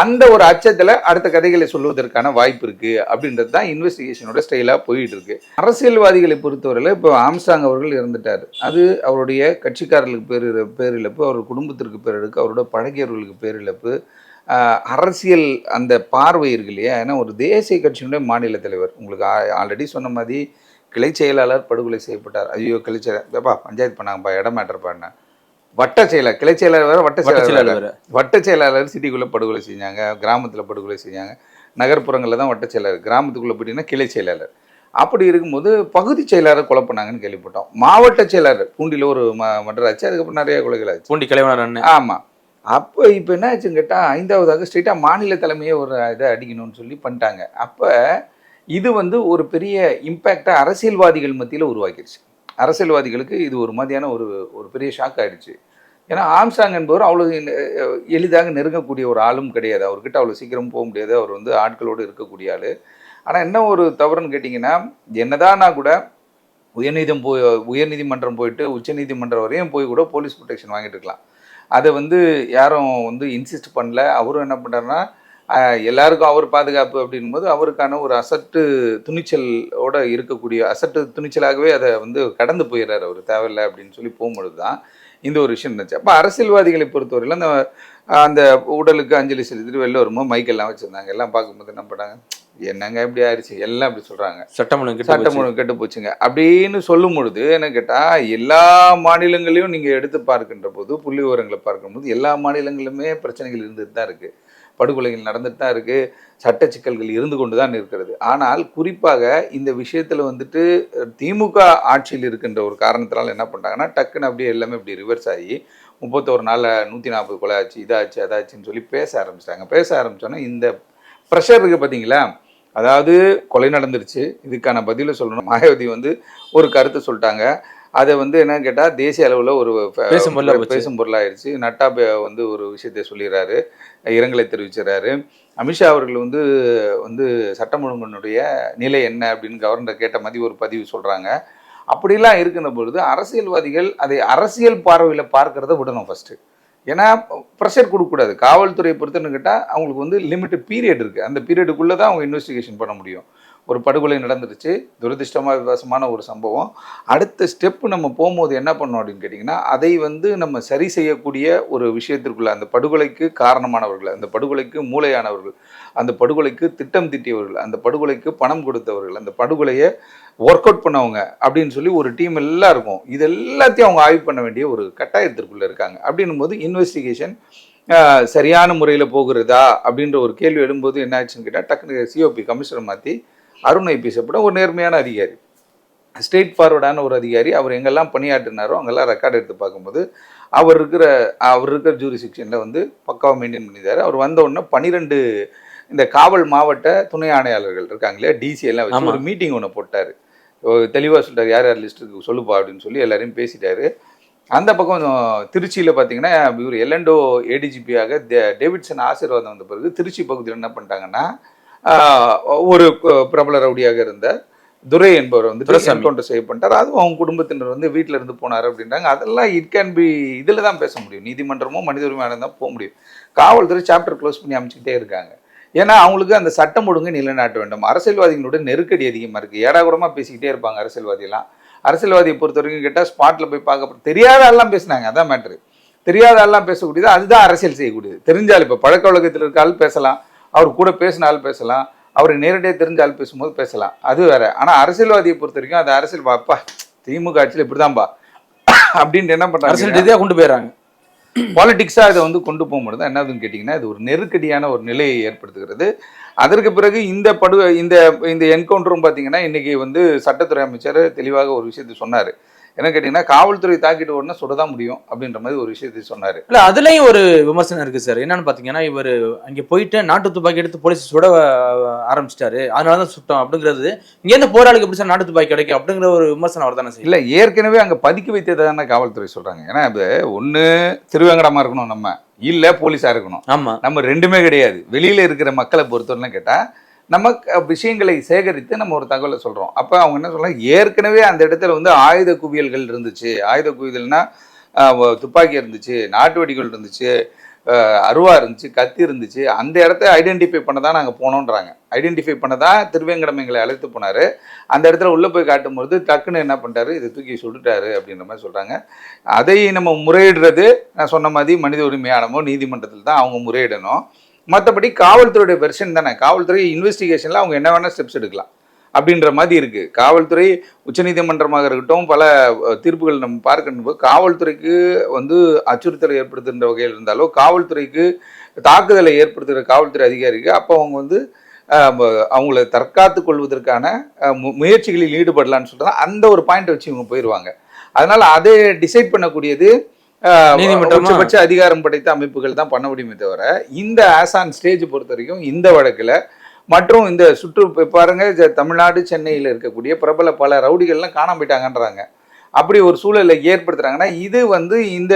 அந்த ஒரு அச்சத்தில் அடுத்த கதைகளை சொல்வதற்கான வாய்ப்பு இருக்குது அப்படின்றது தான் இன்வெஸ்டிகேஷனோட ஸ்டைலாக போயிட்டு இருக்கு. அரசியல்வாதிகளை பொறுத்தவரையில் இப்போ ஆம்ஸ்ட்ராங் அவர்கள் இறந்துட்டார், அது அவருடைய கட்சிக்காரர்களுக்கு பேரிழப்பு, அவர் குடும்பத்திற்கு பேரிழப்பு, அவரோட பழகியவர்களுக்கு பேரிழப்பு. அரசியல் அந்த பார்வை இருக்கு இல்லையா, ஏன்னா ஒரு தேசிய கட்சியினுடைய மாநில தலைவர், உங்களுக்கு ஆல்ரெடி சொன்ன மாதிரி கிளை செயலாளர் படுகொலை செய்யப்பட்டார். ஐயோ கிளை செயலாளர் பஞ்சாயத்து பண்ணாங்கப்பா, இடம் மேட்டர் பண்ண வட்ட செயலர், கிளை செயலாளர் வேறு, வட்ட செயலாளர் சிட்டிக்குள்ளே படுகொலை செஞ்சாங்க, கிராமத்தில் படுகொலை செஞ்சாங்க. நகர்ப்புறங்களில் தான் வட்ட செயலாளர், கிராமத்துக்குள்ளே போயிட்டீங்கன்னா கிளை செயலாளர். அப்படி இருக்கும்போது பகுதி செயலாளர் கொலை பண்ணாங்கன்னு கேள்விப்பட்டோம். மாவட்ட செயலாளர் பூண்டியில் ஒரு மர்டர் ஆச்சு, அதுக்கப்புறம் நிறைய கொலைகள் ஆச்சு. பூண்டி கலைவனர். ஆமாம். அப்போ இப்போ என்ன ஆச்சுன்னு கேட்டால் 5வதாக ஸ்ட்ரெயிட்டாக மாநில தலைமையை ஒரு இதை அடிக்கணும்னு சொல்லி பண்ணிட்டாங்க. அப்போ இது வந்து ஒரு பெரிய இம்பேக்டை அரசியல்வாதிகள் மத்தியில் உருவாக்கிடுச்சு. அரசியல்வாதிகளுக்கு இது ஒரு மாதிரியான ஒரு பெரிய ஷாக் ஆகிடுச்சு. ஏன்னா ஆம்ஸ்ட்ராங் என்பவர் அவ்வளோ எளிதாக நெருங்கக்கூடிய ஒரு ஆளும் கிடையாது, அவர்கிட்ட அவ்வளோ சீக்கிரம் போக முடியாது, அவர் வந்து ஆட்களோடு இருக்கக்கூடிய ஆள். ஆனால் என்ன ஒரு தவறுன்னு கேட்டிங்கன்னா, என்னதானா கூட உயர்நீதிமன்றம் போயிட்டு உச்சநீதிமன்றம் வரையும் போய் கூட போலீஸ் ப்ரொடெக்ஷன் வாங்கிட்டு இருக்கலாம். அதை வந்து யாரும் வந்து இன்சிஸ்ட் பண்ணல. அவரும் என்ன பண்ணுறாருன்னா, எல்லாருக்கும் அவர் பாதுகாப்பு அப்படின்போது அவருக்கான ஒரு அசட்டு துணிச்சலோடு இருக்கக்கூடிய துணிச்சலாகவே அதை வந்து கடந்து போயிடுறாரு, அவர் தேவையில்லை அப்படின்னு சொல்லி போகும்பொழுது தான் இந்த ஒரு விஷயம் இருந்துச்சு. அப்போ அரசியல்வாதிகளை பொறுத்தவரையில் அந்த உடலுக்கு அஞ்சலி செலுத்திட்டு வெளில வரும்போது மைக்கெல்லாம் வச்சுருந்தாங்க. எல்லாம் பார்க்கும்போது என்ன பண்ணாங்க, என்னங்க இப்படி ஆயிடுச்சு, எல்லாம் அப்படி சொல்கிறாங்க, சட்டமூலம் கெட்டு போச்சுங்க அப்படின்னு சொல்லும் பொழுது என்ன கேட்டால், எல்லா மாநிலங்களையும் நீங்கள் எடுத்து பார்க்கின்ற போது, புள்ளி விவரங்களை பார்க்கும்போது எல்லா மாநிலங்களிலுமே பிரச்சனைகள் இருந்துட்டு தான் இருக்குது, படுகொலைகள் நடந்துட்டு தான் இருக்குது, சட்ட சிக்கல்கள் இருந்து கொண்டு தான் இருக்கிறது. ஆனால் குறிப்பாக இந்த விஷயத்தில் வந்துட்டு திமுக ஆட்சியில் இருக்கின்ற ஒரு காரணத்தினால என்ன பண்ணுறாங்கன்னா, டக்குன்னு அப்படியே எல்லாமே இப்படி ரிவர்ஸ் ஆகி 31 நாளில் 140 கொலை ஆச்சு, இதாச்சு அதாச்சுன்னு சொல்லி பேச ஆரம்பிச்சிட்டாங்க. பேச ஆரம்பித்தோன்னா இந்த ப்ரெஷர் இருக்குது பார்த்தீங்களா, அதாவது கொலை நடந்துருச்சு, இதுக்கான பதிலை சொல்லணும். மாயாவதி வந்து ஒரு கருத்தை சொல்லிட்டாங்க, அதை வந்து என்ன கேட்டால் தேசிய அளவில் ஒரு பேசும் பொருளாகிடுச்சு. நட்டா வந்து ஒரு விஷயத்தை சொல்லிடுறாரு, இரங்கலை தெரிவிச்சுறாரு. அமித்ஷா அவர்கள் வந்து சட்டம் ஒழுங்கினுடைய நிலை என்ன அப்படின்னு கவர்னர் கேட்ட மாதிரி ஒரு பதிவு சொல்கிறாங்க. அப்படிலாம் இருக்கிற பொழுது அரசியல்வாதிகள் அதை அரசியல் பார்வையில் பார்க்கறத விடணும் ஃபஸ்ட்டு. ஏன்னா ப்ரெஷர் கொடுக்கக்கூடாது. காவல்துறையை பொறுத்தன்னு கேட்டால் அவங்களுக்கு வந்து லிமிட்டட் பீரியட் இருக்குது, அந்த பீரியடுக்குள்ளே தான் அவங்க இன்வெஸ்டிகேஷன் பண்ண முடியும். ஒரு படுகொலை நடந்துருச்சு, துரதிர்ஷ்டமான ஒரு சம்பவம். அடுத்த ஸ்டெப்பு நம்ம போகும்போது என்ன பண்ணோம் அப்படின்னு கேட்டிங்கன்னா, அதை வந்து நம்ம சரி செய்யக்கூடிய ஒரு விஷயத்திற்குள்ள அந்த படுகொலைக்கு காரணமானவர்கள், அந்த படுகொலைக்கு மூளையானவர்கள், அந்த படுகொலைக்கு திட்டம் திட்டியவர்கள், அந்த படுகொலைக்கு பணம் கொடுத்தவர்கள், அந்த படுகொலையை ஒர்க் அவுட் பண்ணவங்க அப்படின்னு சொல்லி ஒரு டீம் எல்லாம் இருக்கும். இது எல்லாத்தையும் அவங்க ஆய்வு பண்ண வேண்டிய ஒரு கட்டாயத்திற்குள்ளே இருக்காங்க. அப்படின்னும் போது இன்வெஸ்டிகேஷன் சரியான முறையில் போகிறதா அப்படின்ற ஒரு கேள்வி எழும்போது என்ன ஆச்சுன்னு கேட்டால், டக்குனு சிஓபி கமிஷனர் மாற்றி அருண் ஐபிஎஸ் ஒரு நேர்மையான அதிகாரி, ஸ்ட்ரெயிட் ஃபார்வர்டான ஒரு அதிகாரி. அவர் எங்கெல்லாம் பணியாற்றினாரோ அங்கெல்லாம் ரெக்கார்டு எடுத்து பார்க்கும்போது அவர் இருக்கிற ஜூரிஸ்டிக்ஷனில் வந்து பக்காவாக மெயின்டைன் பண்ணியிருந்தார். அவர் வந்த உடனே 12 இந்த காவல் மாவட்ட துணை ஆணையாளர்கள் இருக்காங்களே, டிசி எல்லாம் வச்சு ஒரு மீட்டிங் ஒன்று போட்டார். தெளிவாக சொல்லிட்டார், யார் யார் லிஸ்ட்டுக்கு சொல்லுப்பா அப்படின்னு சொல்லி எல்லாரையும் பேசிட்டாரு. அந்த பக்கம் திருச்சியில் பார்த்தீங்கன்னா, இவர் எல்என்டோ ஏடிஜிபியாக டேவிட்சன் ஆசீர்வாதம் வந்த பிறகு திருச்சி பகுதியில் என்ன பண்ணிட்டாங்கன்னா, ஒரு பிரபல ரவுடியாக இருந்த துரை என்பவர் வந்து என்கவுண்டர் செய்யப்பட்டார். அதுவும் அவங்க குடும்பத்தினர் வந்து வீட்டில் இருந்து போனார் அப்படின்றாங்க. அதெல்லாம் இட் கேன் பி இதில் தான் பேச முடியும், நீதிமன்றமோ மனித உரிமை ஆணையம் தான் போக முடியும். காவல்துறை சாப்டர் க்ளோஸ் பண்ணி அமைச்சிக்கிட்டே இருக்காங்க. ஏன்னா அவங்களுக்கு அந்த சட்டம் ஒழுங்கு நிலைநாட்ட வேண்டும். அரசியல்வாதிகளோட நெருக்கடி அதிகமாக இருக்குது, ஏடாகூடமாக பேசிக்கிட்டே இருப்பாங்க அரசியல்வாதியெல்லாம். அரசியல்வாதியை பொறுத்த வரைக்கும் கேட்டால் ஸ்பாட்டில் போய் பார்க்க தெரியாத ஆள்லாம் பேசினாங்க, அதான் மேட்ரு. தெரியாத ஆள்லாம் பேசக்கூடியது, அதுதான் அரசியல் செய்யக்கூடியது. தெரிஞ்சால் இப்போ பழக்க வழக்கத்தில் இருக்க ஆள் பேசலாம், அவர் கூட பேசின ஆள் பேசலாம், அவர் நேரடியாக தெரிஞ்ச ஆள் பேசும்போது பேசலாம், அது வேற. ஆனால் அரசியல்வாதியை பொறுத்த வரைக்கும் அது அரசியல் பாப்பா திமுக ஆட்சியில் இப்படிதான்பா அப்படின்ட்டு என்ன பண்ணுறாங்க, அரசியல் ரீதியாக கொண்டு போயிடறாங்க. பாலிடிக்ஸாக இதை வந்து கொண்டு போகும்போது தான் என்னதுன்னு கேட்டிங்கன்னா, இது ஒரு நெருக்கடியான ஒரு நிலையை ஏற்படுத்துகிறது. அதற்கு பிறகு இந்த என்கவுண்டரும் பார்த்தீங்கன்னா, இன்றைக்கி வந்து சட்டத்துறை அமைச்சர் தெளிவாக ஒரு விஷயத்தை சொன்னார். என்ன கேட்டிங்கன்னா, காவல்துறை தாக்கிட்டு உடனே சுடதான் முடியும் அப்படின்ற மாதிரி ஒரு விஷயத்தை சொன்னார். இல்லை, அதுலேயும் ஒரு விமர்சனம் இருக்குது சார். என்னன்னு பார்த்தீங்கன்னா, இவர் அங்கே போயிட்டு நாட்டு துப்பாக்கி எடுத்து போலீஸ் சுட ஆரம்பிச்சிட்டாரு, அதனால தான் சுட்டோம் அப்படிங்கிறது. இங்கேருந்து போராளிக்கு எப்படி சார் நாட்டு துப்பாக்கி கிடைக்கும் அப்படிங்கிற ஒரு விமர்சனம் அவர் தானே செய்யும். இல்லை, ஏற்கனவே அங்கே பதுக்கி வைத்ததான காவல்துறை சொல்கிறாங்க. ஏன்னா அது ஒன்று திருவேங்கடமாக இருக்கணும், நம்ம இல்லை போலீஸாக இருக்கணும். ஆமாம், நம்ம ரெண்டுமே கிடையாது. வெளியில் இருக்கிற மக்களை பொறுத்தவரைன்னு கேட்டால் நம்ம விஷயங்களை சேகரித்து நம்ம ஒரு தகவலை சொல்கிறோம். அப்போ அவங்க என்ன சொல்கிறாங்க, ஏற்கனவே அந்த இடத்துல வந்து ஆயுத குவியல்கள் இருந்துச்சு. ஆயுத குவியல்னா துப்பாக்கி இருந்துச்சு, நாட்டு வெடிகள் இருந்துச்சு, அருவா இருந்துச்சு, கத்தி இருந்துச்சு, அந்த இடத்த ஐடென்டிஃபை பண்ண தான் நாங்கள் போனோன்றாங்க. ஐடென்டிஃபை பண்ண தான் திருவேங்கடம் எங்களை அழைத்து போனார். அந்த இடத்துல உள்ளே போய் காட்டும்போது டக்குன்னு என்ன பண்ணிட்டாரு, இதை தூக்கி சுட்டுட்டாரு அப்படின்ற மாதிரி சொல்கிறாங்க. அதை நம்ம முறையிடுறது நான் சொன்ன மாதிரி மனித உரிமை ஆணையமோ நீதிமன்றத்தில் தான் அவங்க முறையிடணும். மற்றபடி காவல்துறையுடைய வெர்ஷன் தானே, காவல்துறை இன்வெஸ்டிகேஷனில் அவங்க என்ன வேணால் ஸ்டெப்ஸ் எடுக்கலாம் அப்படின்ற மாதிரி இருக்குது. காவல்துறை உச்சநீதிமன்றமாக இருக்கட்டும், பல தீர்ப்புகள் நம்ம பார்க்கணும். காவல்துறைக்கு வந்து அச்சுறுத்தலை ஏற்படுத்துகின்ற வகையில் இருந்தாலோ, காவல்துறைக்கு தாக்குதலை ஏற்படுத்துகிற காவல்துறை அதிகாரிக்கு அப்போ அவங்க வந்து அவங்கள தற்காத்து கொள்வதற்கான முயற்சிகளில் ஈடுபடலான்னு சொல்கிறாங்க. அந்த ஒரு பாயிண்ட் வச்சு இவங்க போயிடுவாங்க. அதனால் அதை டிசைட் பண்ணக்கூடியது உச்சபட்ச அதிகாரம் படைத்த அமைப்புகள் தான் பண்ண முடியுமே தவிர, இந்த ஆசான் ஸ்டேஜ் பொறுத்த வரைக்கும் இந்த வழக்கில் மற்றும் இந்த பாருங்க, தமிழ்நாடு சென்னையில் இருக்கக்கூடிய பிரபல பல ரவுடிகள்லாம் காணாம போயிட்டாங்கன்றாங்க. அப்படி ஒரு சூழலை ஏற்படுத்துறாங்கன்னா, இது வந்து இந்த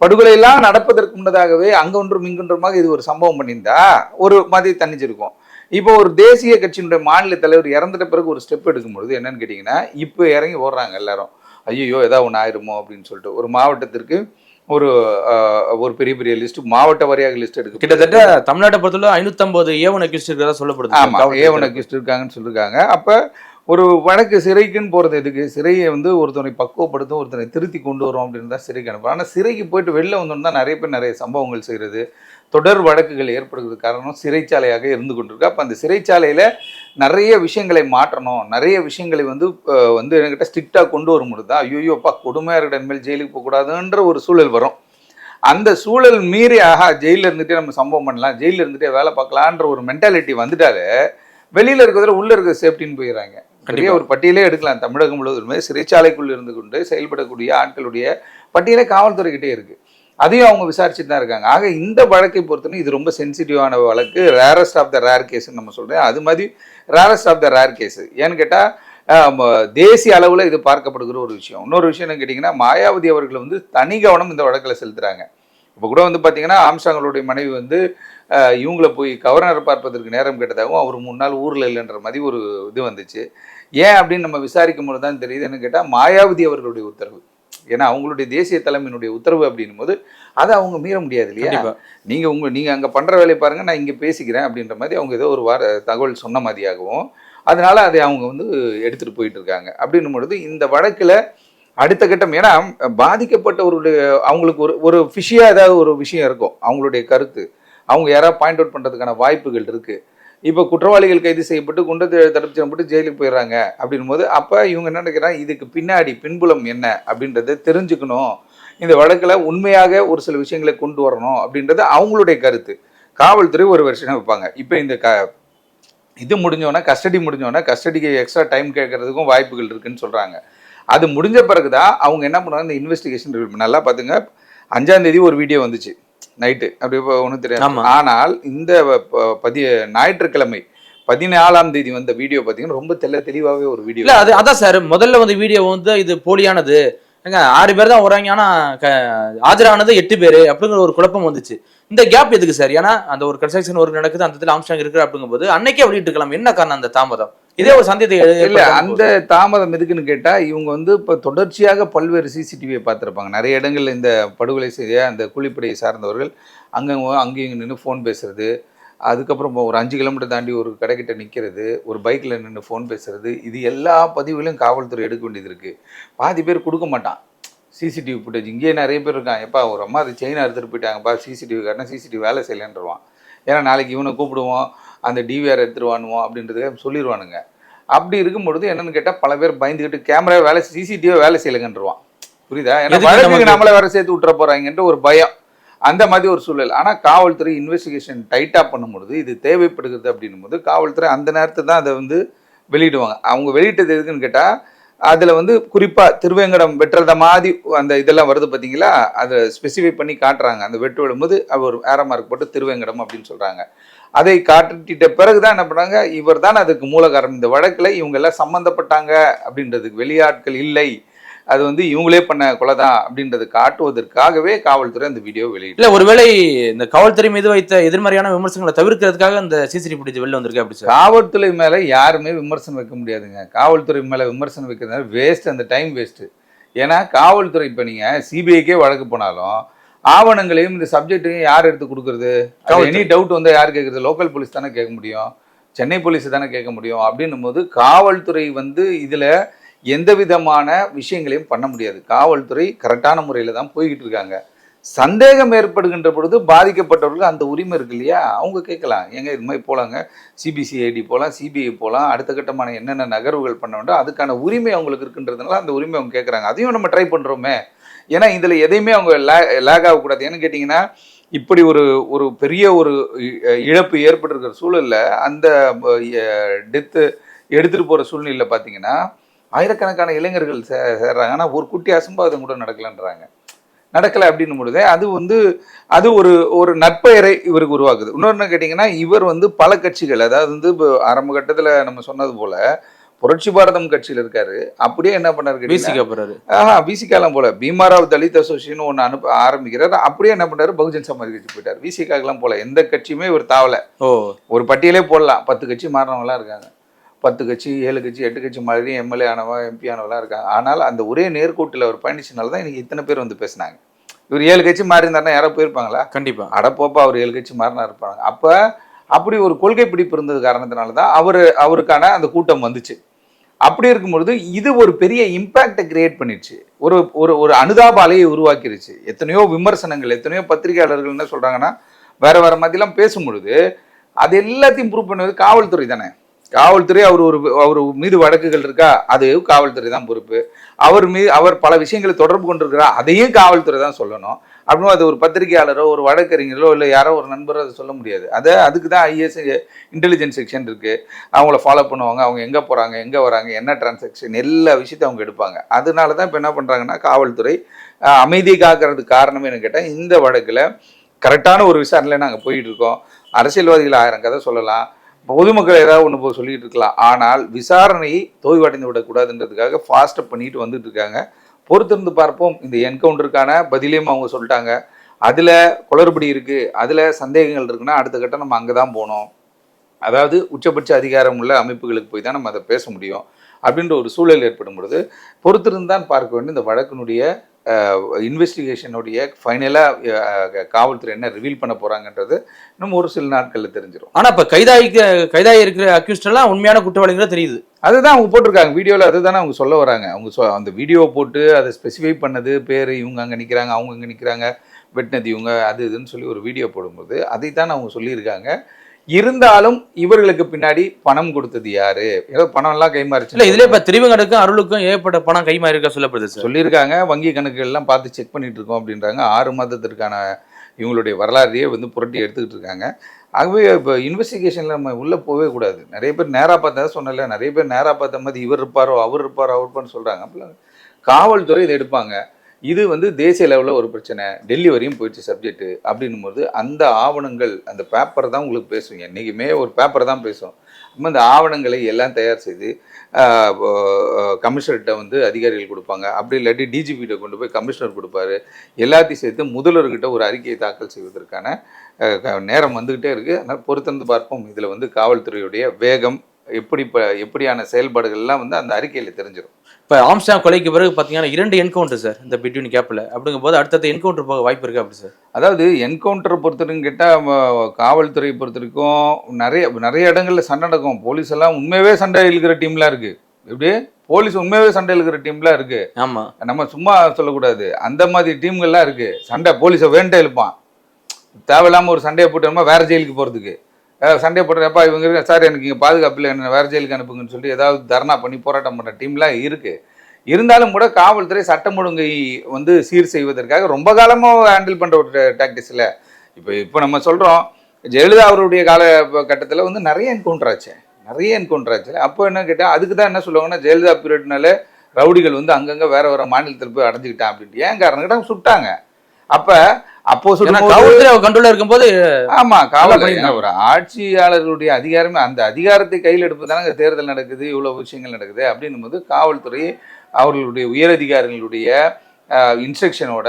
படுகொலையெல்லாம் நடப்பதற்கு முன்னதாகவே அங்கொன்றும் இங்கொன்றுமாக இது ஒரு சம்பவம் பண்ணியிருந்தா ஒரு மாதிரி தன்னிச்சிருக்கும். இப்போ ஒரு தேசிய கட்சியினுடைய மாநில தலைவர் இறந்துட்ட பிறகு ஒரு ஸ்டெப் எடுக்கும்பொழுது என்னன்னு கேட்டிங்கன்னா, இப்போ இறங்கி ஓடுறாங்க எல்லாரும், ஐயோ ஏதாவது ஒன்று ஆயிருமோ அப்படின்னு சொல்லிட்டு. ஒரு மாவட்டத்திற்கு ஒரு பெரிய பெரிய லிஸ்ட், மாவட்ட வாரியாக லிஸ்ட் எடுக்க கிட்டத்தட்ட தமிழ்நாட்டை பொறுத்தவரை 550 ஏவன் அக்யூஸ்ட் இருக்கிறதா சொல்லப்படுது. ஆமா, ஏவன் அக்யூஸ்ட் இருக்காங்கன்னு சொல்லியிருக்காங்க. அப்ப ஒரு வழக்கு சிறைக்குன்னு போறது எதுக்கு? சிறையை வந்து ஒருத்தனை பக்குவப்படுத்தும், ஒருத்தனை திருத்தி கொண்டு வரும் அப்படின்னு தான் சிறைக்கு அனுப்புறோம். ஆனால் சிறைக்கு போயிட்டு வெளில வந்தோன்னு தான் நிறைய பேர் நிறைய சம்பவங்கள் செய்கிறது, தொடர் வழக்குகள் ஏற்படுகிறது காரணம் சிறைச்சாலையாக இருந்து கொண்டிருக்கு. அப்போ அந்த சிறைச்சாலையில் நிறைய விஷயங்களை மாற்றணும், நிறைய விஷயங்களை வந்து என்கிட்ட ஸ்ட்ரிக்டாக கொண்டு வரும்பொழுது தான் ஐயோ அப்பா கொடுமையாக இருக்கிற இனிமேல் ஜெயிலுக்கு போகக்கூடாதுன்ற ஒரு சூழல் வரும். அந்த சூழல் மீறி ஜெயிலில் இருந்துகிட்டே நம்ம சம்பவம் பண்ணலாம், ஜெயிலில் இருந்துகிட்டே வேலை பார்க்கலான்ற ஒரு மென்டாலிட்டி வந்துட்டாலே வெளியில் இருக்கிறத உள்ளே இருக்கிற சேஃப்டின்னு போயிடுறாங்க. பெரிய ஒரு பட்டியலே எடுக்கலாம். தமிழகம் முழுவதுமே சிறைச்சாலைக்குள் இருந்து கொண்டு செயல்படக்கூடிய ஆட்களுடைய பட்டியலே காவல்துறைக்கிட்டே இருக்குது. அதையும் அவங்க விசாரிச்சுட்டு தான் இருக்காங்க. ஆக இந்த வழக்கை பொறுத்தவரை இது ரொம்ப சென்சிட்டிவான வழக்கு, ரேரஸ்ட் ஆஃப் த ரேர் கேஸ்ன்னு நம்ம சொல்கிறேன். அது மாதிரி rarest of the rare case ஏன்னு கேட்டால் தேசிய அளவில் இது பார்க்கப்படுகிற ஒரு விஷயம். இன்னொரு விஷயம் என்ன கேட்டிங்கன்னா, மாயாவதி அவர்கள் வந்து தனி கவனம் இந்த வழக்கில் செலுத்துகிறாங்க. இப்போ கூட வந்து பார்த்தீங்கன்னா, ஆம்ஸ்ட்ராங்களுடைய மனைவி வந்து இவங்கள போய் கவர்னரை பார்ப்பதற்கு நேரம் கேட்டதாகவும் அவர் 3 நாள் ஊரில் இல்லைன்ற மாதிரி ஒரு இது வந்துச்சு. ஏன் அப்படின்னு நம்ம விசாரிக்கும் போது தான் தெரியுது. என்ன கேட்டால் மாயாவதி அவர்களுடைய உத்தரவு, ஏன்னா அவங்களுடைய தேசிய தலைமையினுடைய உத்தரவு அப்படின்னும் போது அதை அவங்க மீற முடியாது இல்லையா. நீங்கள் அங்கே பண்ணுற வேலையை பாருங்கள், நான் இங்கே பேசிக்கிறேன் அப்படின்ற மாதிரி அவங்க ஏதோ ஒரு தகவல் சொன்ன மாதிரியாகவும், அதனால அதை அவங்க வந்து எடுத்துகிட்டு போயிட்டு இருக்காங்க. அப்படின்னும் பொழுது இந்த வழக்கில் அடுத்த கட்டம், ஏன்னா பாதிக்கப்பட்டவருடைய அவங்களுக்கு ஒரு ஃபிஷியாக ஏதாவது ஒரு விஷயம் இருக்கும், அவங்களுடைய கருத்து அவங்க யாராவது பாயிண்ட் அவுட் பண்ணுறதுக்கான வாய்ப்புகள் இருக்குது. இப்போ குற்றவாளிகள் கைது செய்யப்பட்டு குண்டத்தை தடுப்பு செய்யப்பட்டு ஜெயிலுக்கு போயிடுறாங்க அப்படின்னும் போது அப்போ இவங்க என்ன நினைக்கிறாங்க, இதுக்கு பின்னாடி பின்புலம் என்ன அப்படின்றத தெரிஞ்சுக்கணும், இந்த வழக்கில் உண்மையாக ஒரு சில விஷயங்களை கொண்டு வரணும் அப்படின்றது அவங்களுடைய கருத்து. காவல்துறை ஒரு வருஷம் வைப்பாங்க. இப்போ இந்த இது முடிஞ்சோன்னா கஸ்டடிக்கு எக்ஸ்ட்ரா டைம் கேட்கறதுக்கும் வாய்ப்புகள் இருக்குன்னு சொல்கிறாங்க. அது முடிஞ்ச பிறகு தான் அவங்க என்ன பண்ணுவாங்க, இந்த இன்வெஸ்டிகேஷன் நல்லா பார்த்துங்க. 5ஆம் தேதி ஒரு வீடியோ வந்துச்சு நைட்டு, அப்படி ஒன்றும் தெரியாது. ஆனால் இந்த ஞாயிற்றுக்கிழமை 14ஆம் தேதி வந்த வீடியோ பார்த்தீங்கன்னா ரொம்ப தெளிவாகவே ஒரு வீடியோ. இல்லை அது அதான் சார், முதல்ல வந்து வீடியோ வந்து இது போலியானது, 6 பேர் தான் வராங்க, ஆனால் ஆஜரானது 8 பேர் அப்படிங்கிற ஒரு குழப்பம் வந்துச்சு. இந்த கேப் எதுக்கு சார்? ஏன்னா அந்த ஒரு கன்ஸ்ட்ரக்ஷன் ஒர்க் நடக்குது, அந்த இடத்துல ஆம்ஸ்ட்ராங் இருக்கிற அப்படிங்கும்போது அன்னைக்கே வெளியிட்டு இருக்கலாம். என்ன காரணம் அந்த தாமதம்? இதே ஒரு சந்தேகத்தை இல்லை, அந்த தாமதம் எதுக்குன்னு கேட்டால், இவங்க வந்து இப்போ தொடர்ச்சியாக பல்வேறு சிசிடிவியை பார்த்துருப்பாங்க. நிறைய இடங்களில் இந்த படுகொலை செய்ய அந்த கூலிப்படையை சார்ந்தவர்கள் அங்கேயும் நின்று ஃபோன் பேசுறது, அதுக்கப்புறம் ஒரு 5 கிலோமீட்டர் தாண்டி ஒரு கடைக்கிட்ட நிற்கிறது, ஒரு பைக்கில் நின்று ஃபோன் பேசுறது, இது எல்லா பதிவுகளையும் காவல்துறை எடுக்க வேண்டியது இருக்குது. பாதி பேர் கொடுக்க மாட்டான் சிசிடிவி ஃபுட்டேஜ். இங்கேயே நிறைய பேர் இருக்கான், எப்பா ஒரு அம்மா அது செயினை எடுத்துகிட்டு போயிட்டாங்கப்பா, சிசிடிவி காட்டினா சிசிடிவி வேலை செய்யலைன்றவான். ஏன்னா நாளைக்கு இவனை கூப்பிடுவோம், அந்த டிவிஆர் எடுத்துருவானுவோம் அப்படின்றதுக்காக சொல்லிடுவானுங்க. அப்படி இருக்கும் பொழுது என்னன்னு கேட்டால் பல பேர் பயந்துக்கிட்டு கேமரா சிசிடிவி வேலை செய்யலைங்கன்றுவான். புரியுதா? ஏன்னா வழக்குக்கு நம்மளை வேற சேர்த்து விட்டுற போகிறாங்கன்ற ஒரு பயம், அந்த மாதிரி ஒரு சூழல். ஆனால் காவல்துறை இன்வெஸ்டிகேஷன் டைட்டாக பண்ணும்பொழுது இது தேவைப்படுகிறது அப்படின்னும் போது காவல்துறை அந்த நேரத்தை தான் அதை வந்து வெளியிடுவாங்க. அவங்க வெளியிட்டது எதுக்குன்னு கேட்டால், அதில் வந்து குறிப்பாக திருவேங்கடம் வெட்டுறத மாதிரி அந்த இதெல்லாம் வருது பார்த்தீங்களா, அதை ஸ்பெசிஃபை பண்ணி காட்டுறாங்க. அந்த வெட்டு விடும்போது அவர் ஏரோ மார்க் போட்டு திருவேங்கடம் அப்படின்னு சொல்கிறாங்க. அதை காட்டிட்ட பிறகு தான் என்ன பண்ணுறாங்க, இவர் தான் அதுக்கு மூல காரணம், இந்த வழக்கில் இவங்க எல்லாம் சம்மந்தப்பட்டாங்க அப்படின்றதுக்கு, வெளியாட்கள் இல்லை, அது வந்து இவங்களே பண்ண கொலை தான் அப்படின்றது காட்டுவதற்காகவே காவல்துறை அந்த வீடியோ வெளியிட்டு. இல்லை, ஒருவேளை இந்த காவல்துறை மீது வைத்த எதிர்மறையான விமர்சனங்களை தவிர்க்கிறதுக்காக அந்த சிசிடிவி ஃபுட்டேஜ் வெளில வந்திருக்கு. அப்படி சார், காவல்துறை மேலே யாருமே விமர்சனம் வைக்க முடியாதுங்க. காவல்துறை மேலே விமர்சனம் வைக்கிறதுனால வேஸ்ட், அந்த டைம் வேஸ்ட்டு. ஏன்னா காவல்துறை இப்போ நீங்கள் சிபிஐக்கே வழக்கு போனாலும் ஆவணங்களையும் இந்த சப்ஜெக்டையும் யார் எடுத்து கொடுக்குறது? எனி டவுட் வந்து யார் கேட்குறது? லோக்கல் போலீஸ் தானே கேட்க முடியும், சென்னை போலீஸ் தானே கேட்க முடியும். அப்படின்னும் போது காவல்துறை வந்து இதில் எந்த விதமான விஷயங்களையும் பண்ண முடியாது. காவல்துறை கரெக்டான முறையில் தான் போய்கிட்டு இருக்காங்க. சந்தேகம் ஏற்படுகின்ற பொழுது பாதிக்கப்பட்டவர்களுக்கு அந்த உரிமை இருக்கு இல்லையா, அவங்க கேட்கலாம். ஏங்க இது மாதிரி போகலாங்க, சிபிசிஐடி போகலாம், சிபிஐ போகலாம், அடுத்த கட்டமான என்னென்ன நகர்வுகள் பண்ண வேண்டும் அதுக்கான உரிமை அவங்களுக்கு இருக்குன்றதுனால அந்த உரிமை அவங்க கேட்குறாங்க. அதையும் நம்ம ட்ரை பண்ணுறோமே. ஏன்னா இதில் எதையுமே அவங்க லேக் ஆகக்கூடாது. ஏன்னு கேட்டிங்கன்னா இப்படி ஒரு பெரிய ஒரு இழப்பு ஏற்பட்டிருக்கிற சூழலில் அந்த டெத்து எடுத்துகிட்டு போகிற சூழ்நிலையில் பார்த்தீங்கன்னா ஆயிரக்கணக்கான இளைஞர்கள் சேர்றாங்க. ஆனால் ஒரு குட்டி அசம்பாவிதம் கூட நடக்கலைன்றாங்க. நடக்கலை அப்படின்னும் பொழுது அது ஒரு நற்பெயரை இவருக்கு உருவாக்குது. இன்னொன்று கேட்டிங்கன்னா இவர் வந்து பல கட்சிகள், அதாவது வந்து இப்போ ஆரம்ப கட்டத்தில் நம்ம சொன்னது போல் புரட்சி பாரதம் கட்சியில் இருக்காரு. அப்படியே என்ன பண்ணாரு, விசிகாலாம் போல பீமாராவ் தலித் அசோசியேஷன் ஒன்று ஆரம்பிக்கிறார். அப்படியே என்ன பண்ணாரு, பகுஜன் சமாஜ் கட்சி போயிட்டார். விசிகாக்கெல்லாம் போல எந்த கட்சியுமே இவர் தாவலை. ஒரு பட்டியலே போடலாம், 10 கட்சி மாறினவங்களாம் இருக்காங்க. 10 கட்சி 7 கட்சி 8 கட்சி மாதிரி எம்எல்ஏ ஆனவா எம்பி ஆனவெல்லாம் இருக்காங்க. ஆனால் அந்த ஒரே நேர்கூட்டில் அவர் பயணிச்சனால தான் இன்னைக்கு இத்தனை பேர் வந்து பேசினாங்க. இவர் 7 கட்சி மாறி இருந்தாருன்னா யாரோ போயிருப்பாங்களா? கண்டிப்பா. அடப்போப்பா அவர் 7 கட்சி மாறினா இருப்பாங்க. அப்போ அப்படி ஒரு கொள்கை பிடிப்பு இருந்தது காரணத்தினால தான் அவருக்கான அந்த கூட்டம் வந்துச்சு. அப்படி இருக்கும்பொழுது இது ஒரு பெரிய இம்பாக்டை கிரியேட் பண்ணிடுச்சு, ஒரு அனுதாப அலையை உருவாக்கிருச்சு. எத்தனையோ விமர்சனங்கள், எத்தனையோ பத்திரிகையாளர்கள் என்ன சொல்றாங்கன்னா வேற மாதிரிலாம் பேசும் பொழுது அது எல்லாத்தையும் ப்ரூவ் பண்ணது காவல்துறை தானே. காவல்துறை அவர் மீது வழக்குகள் இருக்கா, அது காவல்துறை தான் பொறுப்பு. அவர் பல விஷயங்களை தொடர்பு கொண்டிருக்கிறார், அதையும் காவல்துறை தான் சொல்லணும். அப்படின்னு அது ஒரு பத்திரிகையாளரோ ஒரு வழக்கறிஞரோ இல்லை யாரோ ஒரு நண்பரோ அதை சொல்ல முடியாது. அதுக்கு தான் ஐஏஎஸ் இன்டெலிஜென்ஸ் செக்ஷன் இருக்குது. அவங்கள ஃபாலோ பண்ணுவாங்க, அவங்க எங்கே போகிறாங்க எங்கே வராங்க என்ன டிரான்சாக்ஷன் எல்லா விஷயத்தையும் அவங்க எடுப்பாங்க. அதனால தான் இப்போ என்ன பண்ணுறாங்கன்னா காவல்துறை அமைதி காக்கிறதுக்கு காரணமே என்ன கேட்டால் இந்த வழக்கில் கரெக்டான ஒரு விசாரணையில் நாங்கள் போயிட்டு இருக்கோம். அரசியல்வாதிகள் 1000 கதை சொல்லலாம், பொதுமக்கள் ஏதாவது ஒன்று போய் சொல்லிட்டு இருக்கலாம். ஆனால் விசாரணையை தோய்வடைந்து விடக்கூடாதுன்றதுக்காக ஃபாஸ்டப் பண்ணிட்டு வந்துட்டு இருக்காங்க. பொறுத்திருந்து பார்ப்போம். இந்த என்கவுண்டருக்கான பதிலையும் அவங்க சொல்லிட்டாங்க. அதில் குளறுபடி இருக்குது, அதில் சந்தேகங்கள் இருக்குன்னா அடுத்த கட்டம் நம்ம அங்கே தான் போனோம். அதாவது உச்சபட்ச அதிகாரம் உள்ள அமைப்புகளுக்கு போய் தான் நம்ம அதை பேச முடியும். அப்படின்ற ஒரு சூழல் ஏற்படும் பொழுது பொறுத்திருந்து தான் பார்க்க வேண்டும். இந்த வழக்கினுடைய இன்வெஸ்டிகேஷனுடைய ஃபைனலாக காவல்துறை என்ன ரிவீல் பண்ண போகிறாங்கன்றது இன்னும் ஒரு சில நாட்களில் தெரிஞ்சிடும். ஆனால் இப்போ கைதாகி இருக்கிற அக்யூஸ்டெல்லாம் உண்மையான குற்றவாளிகளா தெரியுது. அதுதான் அவங்க போட்டிருக்காங்க வீடியோவில், அதுதானே அவங்க சொல்ல வராங்க. அவங்க அந்த வீடியோ போட்டு அதை ஸ்பெசிஃபை பண்ணது பேர், இவங்க அங்கே நிற்கிறாங்க அவங்க அங்கே நிற்கிறாங்க, வெட்டினது இவங்க, அது இதுன்னு சொல்லி ஒரு வீடியோ போடும்போது அதைத்தான் அவங்க சொல்லியிருக்காங்க. இருந்தாலும் இவர்களுக்கு பின்னாடி பணம் கொடுத்தது யாரு, ஏதோ பணம் எல்லாம் கைமாறிச்சு இல்லை. இதுல இப்ப திருவங்கடுக்கும் அருளுக்கும் ஏற்பட்ட பணம் கைமாறி இருக்க சொல்லப்படுது, சொல்லியிருக்காங்க. வங்கி கணக்குகள் எல்லாம் பார்த்து செக் பண்ணிட்டு இருக்கோம் அப்படின்றாங்க. 6 மாதத்திற்கான இவங்களுடைய வரலாறையே புரட்டி எடுத்துக்கிட்டு இருக்காங்க. ஆகவே இப்போ இன்வெஸ்டிகேஷனில் நம்ம உள்ளே போகவே கூடாது. நிறைய பேர் நேராக பார்த்தா சொன்னல, நிறைய பேர் நேராக பார்த்த மாதிரி இவர் இருப்பாரோ அவர் இருப்பார்னு சொல்கிறாங்க. அப்படிலாம் காவல்துறை இதை எடுப்பாங்க. இது தேசிய லெவலில் ஒரு பிரச்சனை, டெல்லி வரையும் போயிடுச்சு சப்ஜெக்ட். அப்படின்னும் போது அந்த ஆவணங்கள், அந்த பேப்பர் தான் உங்களுக்கு பேசுவீங்க. என்றைக்குமே ஒரு பேப்பர் தான் பேசும். நம்ம அந்த ஆவணங்களை எல்லாம் தயார் செய்து கமிஷனர்கிட்ட அதிகாரிகள் கொடுப்பாங்க. அப்படி இல்லாட்டி டிஜிபிகிட்ட கொண்டு போய் கமிஷனர் கொடுப்பாரு. எல்லாத்தையும் சேர்த்து முதல்வர்கிட்ட ஒரு அறிக்கையை தாக்கல் செய்வதற்கான நேரம் வந்துக்கிட்டே இருக்குது. அதனால் பொறுத்திருந்து பார்ப்போம். இதில் காவல்துறையுடைய வேகம் எப்படியான செயல்பாடுகள்லாம் அந்த அறிக்கையில் தெரிஞ்சிடும். இப்போ ஆம்ஸ்டாங் கொலைக்கு பிறகு பார்த்தீங்கன்னா 2 என்கவுண்டர் சார் இந்த பிட்வீன் கேப்பில். அப்படிங்கும்போது அடுத்தது என்கவுண்டர் போக வாய்ப்பு இருக்குது அப்படி சார்? அதாவது என்கவுண்டரை பொறுத்தவரைக்கும் கேட்டால் காவல்துறையை பொறுத்தவரைக்கும் நிறைய இடங்களில் சண்டை நடக்கும். போலீஸ் எல்லாம் உண்மையாகவே சண்டை இழுக்கிற டீம்லாம் இருக்குது. எப்படி போலீஸ் உண்மையாகவே சண்டை இழுக்கிற டீம்லாம் இருக்குது. ஆமாம், நம்ம சும்மா சொல்லக்கூடாது. அந்த மாதிரி டீம்கள்லாம் இருக்குது. சண்டை போலீஸை வேண்டே இழுப்பான். தேவையில்லாமல் ஒரு சண்டையை போட்டோம்னா வேறு ஜெயிலுக்கு போகிறதுக்கு சண்டே போடுறப்பா இவங்க சார் எனக்கு இங்கே பாதுகாப்பு இல்லை, என்ன வேறு ஜெயிலுக்கு அனுப்புங்கன்னு சொல்லி ஏதாவது தர்ணா பண்ணி போராட்டம் பண்ணுற டீம்லாம் இருக்குது. இருந்தாலும் கூட காவல்துறை சட்டம் ஒழுங்கை சீர் செய்வதற்காக ரொம்ப காலமாக ஹேண்டில் பண்ணுற ஒரு டாக்டிக்ஸ் இல்லை. இப்போ நம்ம சொல்கிறோம் ஜெயலலிதா அவருடைய காலகட்டத்தில் நிறைய என்கவுண்டர் ஆச்சு. அப்போ என்ன கேட்டால் அதுக்கு தான் என்ன சொல்லுவாங்கன்னா ஜெயலலிதா பீரியட்னால ரவுடிகள் அங்கங்கே வேறு மாநிலத்தில் போய் அடைஞ்சிக்கிட்டான் அப்படின்ட்டு. ஏன் காரணம் கேட்டால் சுட்டாங்க. அப்போ கண்ட்ரோல இருக்கும்போது ஆமா காவல்துறை ஒரு ஆட்சியாளர்களுடைய அதிகாரமே, அந்த அதிகாரத்தை கையில் எடுப்பதான தேர்தல் நடக்குது, இவ்வளவு விஷயங்கள் நடக்குது. அப்படின்னும் போது காவல்துறை அவர்களுடைய உயரதிகாரிகளுடைய இன்ஸ்ட்ரக்ஷனோட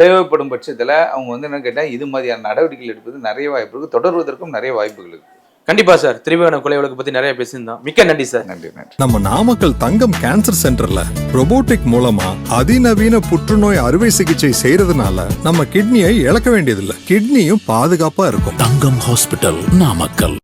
தேவைப்படும் பட்சத்தில் அவங்க என்ன கேட்டால் இது மாதிரியான நடவடிக்கைகள் எடுப்பது நிறைய வாய்ப்பு இருக்குது, தொடர்வதற்கும் நிறைய வாய்ப்புகள் இருக்குது. கண்டிப்பா சார், திரிவேணம் கொலை வழக்கு பத்தி நிறைய பேசியிருந்தோம். மிக்க நன்றி சார். நன்றி நன்றி. நம்ம நாமக்கல் தங்கம் கேன்சர் சென்டர்ல robotic மூலமா அதிநவீன புற்றுநோய் அறுவை சிகிச்சை செய்யறதுனால நம்ம கிட்னியை இழக்க வேண்டியதில்லை. கிட்னியும் பாதுகாப்பா இருக்கும். தங்கம் ஹாஸ்பிட்டல், நாமக்கல்.